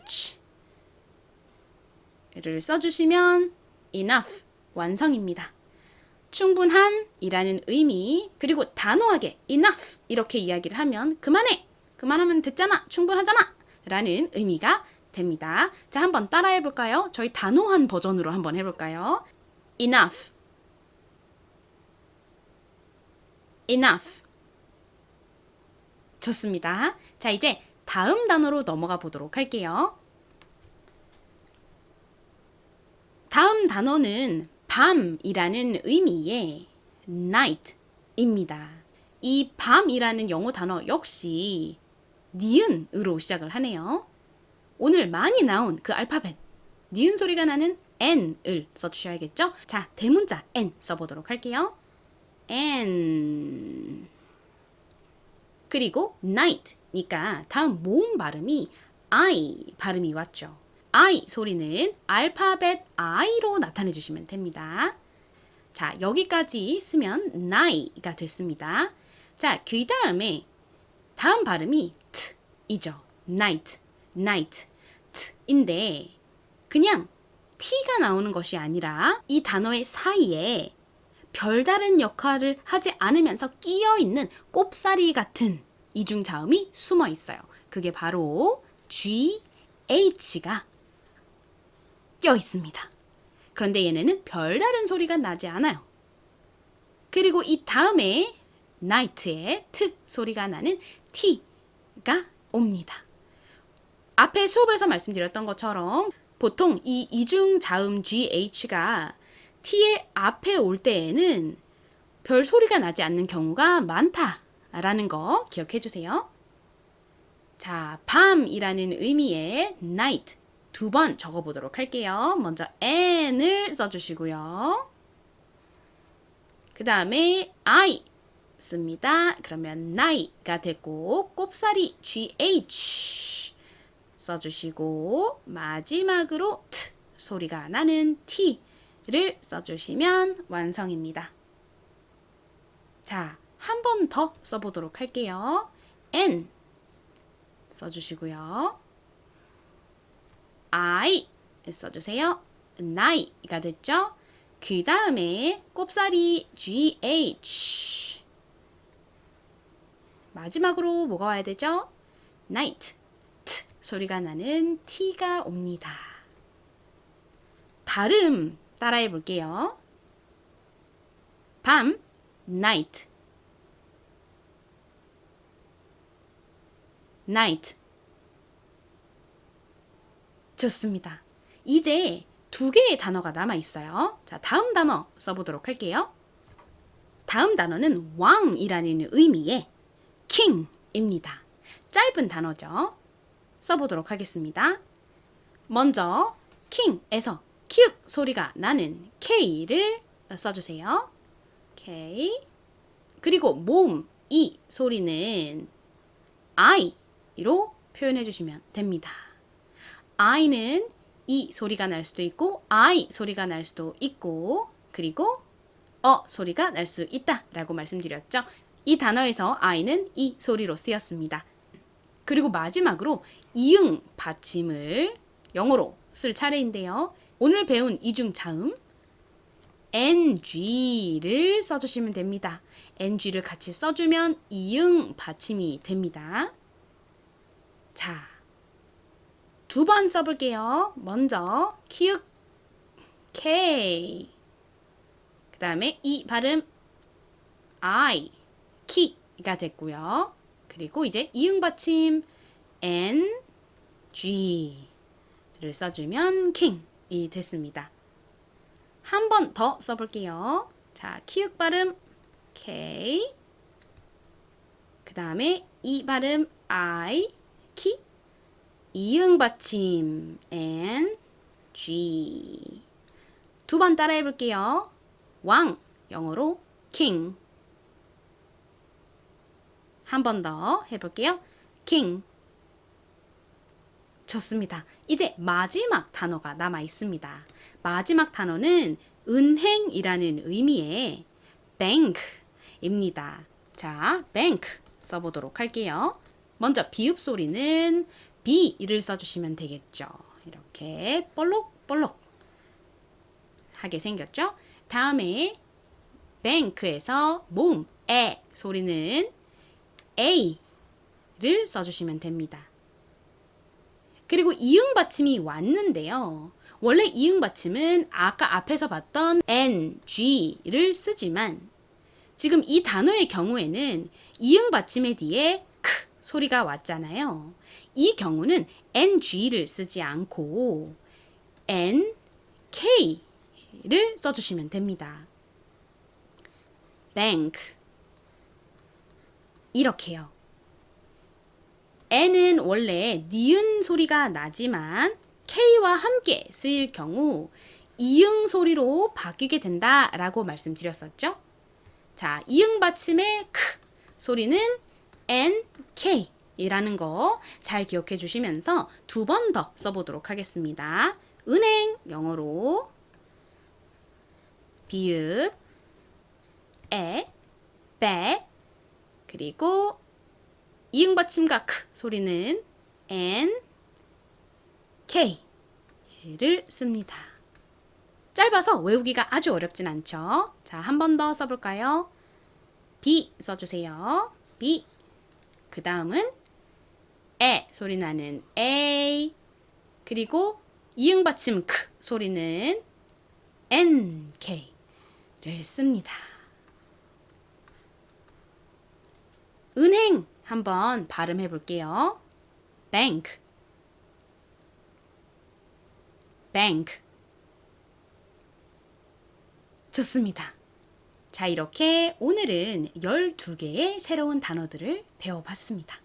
써주시면 enough 완성입니다. 충분한 이라는 의미 그리고 단호하게 enough 이렇게 이야기를 하면 그만해! 그만하면 됐잖아! 충분하잖아! 라는 의미가 됩니다. 자, 한번 따라해 볼까요? 저희 단호한 버전으로 한번 해볼까요? enough enough 좋습니다. 자, 이제 다음 단어로 넘어가 보도록 할게요. 다음 단어는 밤이라는 의미의 night입니다. 이 밤이라는 영어 단어 역시 니은으로 시작을 하네요. 오늘 많이 나온 그 알파벳 니은 소리가 나는 N을 써주셔야겠죠? 자, 대문자 N 써보도록 할게요. N 그리고 night니까 다음 모음 발음이 I 발음이 왔죠. I 소리는 알파벳 I로 나타내 주시면 됩니다. 자, 여기까지 쓰면 night가 됐습니다. 자, 그 다음에 다음 발음이 t이죠. night, t인데 그냥 t가 나오는 것이 아니라 이 단어의 사이에 별다른 역할을 하지 않으면서 끼어 있는 꼽사리 같은 이중자음이 숨어 있어요. 그게 바로 GH가 껴 있습니다. 그런데 얘네는 별다른 소리가 나지 않아요. 그리고 이 다음에 night의 트 소리가 나는 T가 옵니다. 앞에 수업에서 말씀드렸던 것처럼 보통 이 이중자음 GH가 T의 앞에 올 때에는 별 소리가 나지 않는 경우가 많다라는 거 기억해 주세요. 자, 밤이라는 의미의 night 두 번 적어보도록 할게요. 먼저 N을 써주시고요. 그 다음에 I 씁니다. 그러면 나이가 됐고 꼽사리 GH 써주시고 마지막으로 T 소리가 나는 T를 써주시면 완성입니다. 자, 한 번 더 써보도록 할게요. N 써주시고요. I 써주세요. 나이가 됐죠? 그 다음에 꼽사리 GH 마지막으로 뭐가 와야 되죠? night T 소리가 나는 T가 옵니다. 발음 따라해 볼게요. 밤 night night 좋습니다. 이제 두 개의 단어가 남아 있어요. 자, 다음 단어 써보도록 할게요. 다음 단어는 왕이라는 의미의 king입니다. 짧은 단어죠. 써보도록 하겠습니다. 먼저 king에서 키읔 소리가 나는 K를 써주세요. K. 그리고 모음 이 소리는 I로 표현해 주시면 됩니다. I는 이 소리가 날 수도 있고 I 소리가 날 수도 있고 그리고 소리가 날 수 있다 라고 말씀드렸죠. 이 단어에서 I는 이 소리로 쓰였습니다. 그리고 마지막으로 이응 받침을 영어로 쓸 차례인데요. 오늘 배운 이중자음 NG를 써주시면 됩니다. NG를 같이 써주면 이응 받침이 됩니다. 자, 두 번 써볼게요. 먼저 키읔 K 그 다음에 이 발음 I 키가 됐고요. 그리고 이제 이응 받침 N G를 써주면 킹이 됐습니다. 한 번 더 써볼게요. 자, 키읔 발음 K 그 다음에 이 발음 I 키 이응 받침 N G 두 번 따라해 볼게요. 왕 영어로 king 한 번 더 해볼게요. king 좋습니다. 이제 마지막 단어가 남아 있습니다. 마지막 단어는 은행이라는 의미의 bank입니다. 자, bank 써보도록 할게요. 먼저 비읍 소리는 B를 써주시면 되겠죠. 이렇게 볼록볼록 하게 생겼죠. 다음에 bank에서 모음 에 소리는 A를 써주시면 됩니다. 그리고 이응 받침이 왔는데요. 원래 이응 받침은 아까 앞에서 봤던 N, G를 쓰지만 지금 이 단어의 경우에는 이응 받침에 뒤에 크 소리가 왔잖아요. 이 경우는 NG를 쓰지 않고 NK를 써주시면 됩니다. bank 이렇게요. N은 원래 니은 소리가 나지만 K와 함께 쓰일 경우 이응 소리로 바뀌게 된다라고 말씀드렸었죠. 자, 이응 받침의 크 소리는 NK 이라는 거 잘 기억해 주시면서 두 번 더 써보도록 하겠습니다. 은행 영어로 비읍 에, 배 그리고 이응 받침과 크 소리는 N, K를 씁니다. 짧아서 외우기가 아주 어렵진 않죠. 자, 한 번 더 써볼까요? B 써주세요. B 그 다음은 에 소리 나는 A 그리고 이응 받침 크 소리는 NK를 씁니다. 은행 한번 발음해 볼게요. bank bank 좋습니다. 자, 이렇게 오늘은 12개의 새로운 단어들을 배워봤습니다.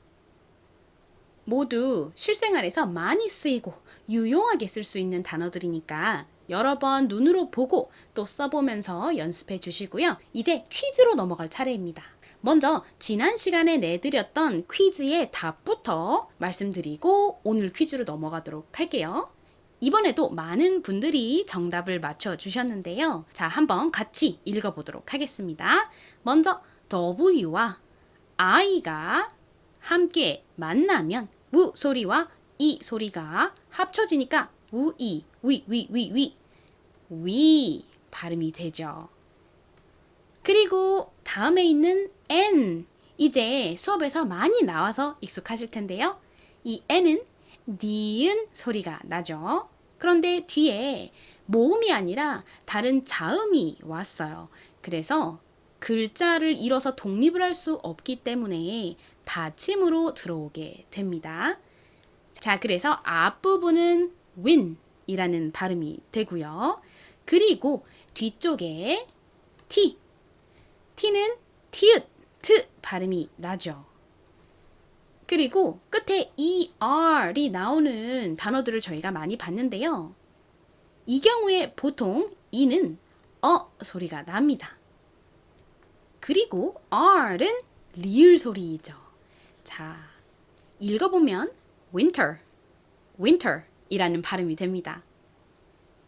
모두 실생활에서 많이 쓰이고 유용하게 쓸 수 있는 단어들이니까 여러 번 눈으로 보고 또 써보면서 연습해 주시고요. 이제 퀴즈로 넘어갈 차례입니다. 먼저 지난 시간에 내드렸던 퀴즈의 답부터 말씀드리고 오늘 퀴즈로 넘어가도록 할게요. 이번에도 많은 분들이 정답을 맞춰주셨는데요. 자, 한번 같이 읽어보도록 하겠습니다. 먼저 W와 I가 함께 만나면 우 소리와 이 소리가 합쳐지니까 우이, 위 발음이 되죠. 그리고 다음에 있는 N, 이제 수업에서 많이 나와서 익숙하실 텐데요. 이 N은 니은 소리가 나죠. 그런데 뒤에 모음이 아니라 다른 자음이 왔어요. 그래서 글자를 잃어서 독립을 할 수 없기 때문에 받침으로 들어오게 됩니다. 자, 그래서 앞부분은 win이라는 발음이 되고요. 그리고 뒤쪽에 T는 티읕, 트 발음이 나죠. 그리고 끝에 ER이 나오는 단어들을 저희가 많이 봤는데요. 이 경우에 보통 E는 소리가 납니다. 그리고 R은 리을 소리이죠. 자, 읽어보면 winter이라는 발음이 됩니다.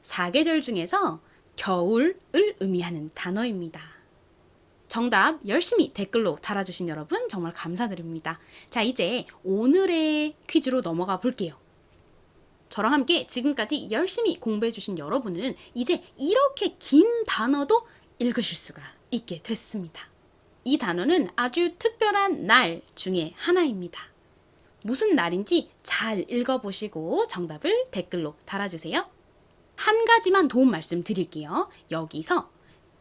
사계절 중에서 겨울을 의미하는 단어입니다. 정답 열심히 댓글로 달아주신 여러분 정말 감사드립니다. 자, 이제 오늘의 퀴즈로 넘어가 볼게요. 저랑 함께 지금까지 열심히 공부해주신 여러분은 이제 이렇게 긴 단어도 읽으실 수가 있게 됐습니다. 이 단어는 아주 특별한 날 중에 하나입니다. 무슨 날인지 잘 읽어보시고 정답을 댓글로 달아주세요. 한 가지만 도움 말씀 드릴게요. 여기서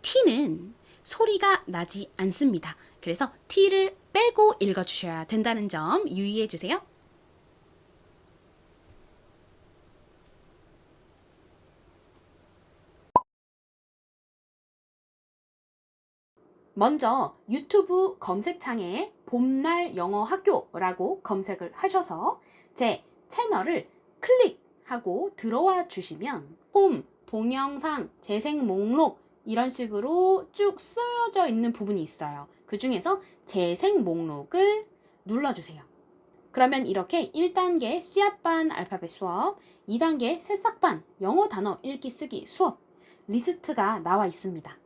T는 소리가 나지 않습니다. 그래서 T를 빼고 읽어주셔야 된다는 점 유의해 주세요. 먼저 유튜브 검색창에 봄날 영어 학교라고 검색을 하셔서 제 채널을 클릭하고 들어와 주시면 홈, 동영상, 재생 목록 이런 식으로 쭉 쓰여져 있는 부분이 있어요. 그 중에서 재생 목록을 눌러주세요. 그러면 이렇게 1단계 씨앗반 알파벳 수업, 2단계 새싹반 영어 단어 읽기 쓰기 수업 리스트가 나와 있습니다.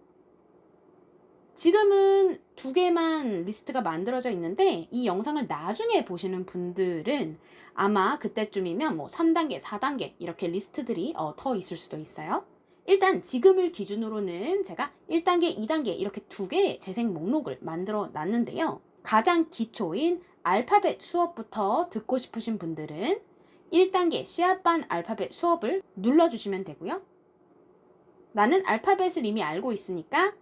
지금은 2개만 리스트가 만들어져 있는데 이 영상을 나중에 보시는 분들은 아마 그때쯤이면 3단계, 4단계 이렇게 리스트들이 더 있을 수도 있어요. 일단 지금을 기준으로는 제가 1단계, 2단계 이렇게 2개의 재생 목록을 만들어 놨는데요. 가장 기초인 알파벳 수업부터 듣고 싶으신 분들은 1단계 씨앗반 알파벳 수업을 눌러주시면 되고요. 나는 알파벳을 이미 알고 있으니까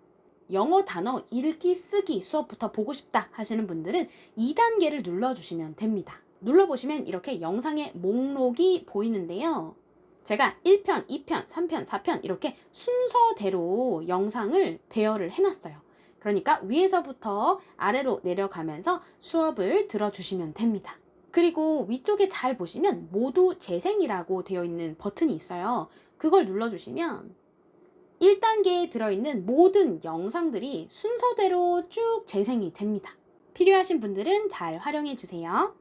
영어 단어 읽기 쓰기 수업부터 보고 싶다 하시는 분들은 2단계를 눌러주시면 됩니다. 눌러보시면 이렇게 영상의 목록이 보이는데요. 제가 1편, 2편, 3편, 4편 이렇게 순서대로 영상을 배열을 해놨어요. 그러니까 위에서부터 아래로 내려가면서 수업을 들어주시면 됩니다. 그리고 위쪽에 잘 보시면 모두 재생이라고 되어 있는 버튼이 있어요. 그걸 눌러주시면 1단계에 들어있는 모든 영상들이 순서대로 쭉 재생이 됩니다. 필요하신 분들은 잘 활용해 주세요.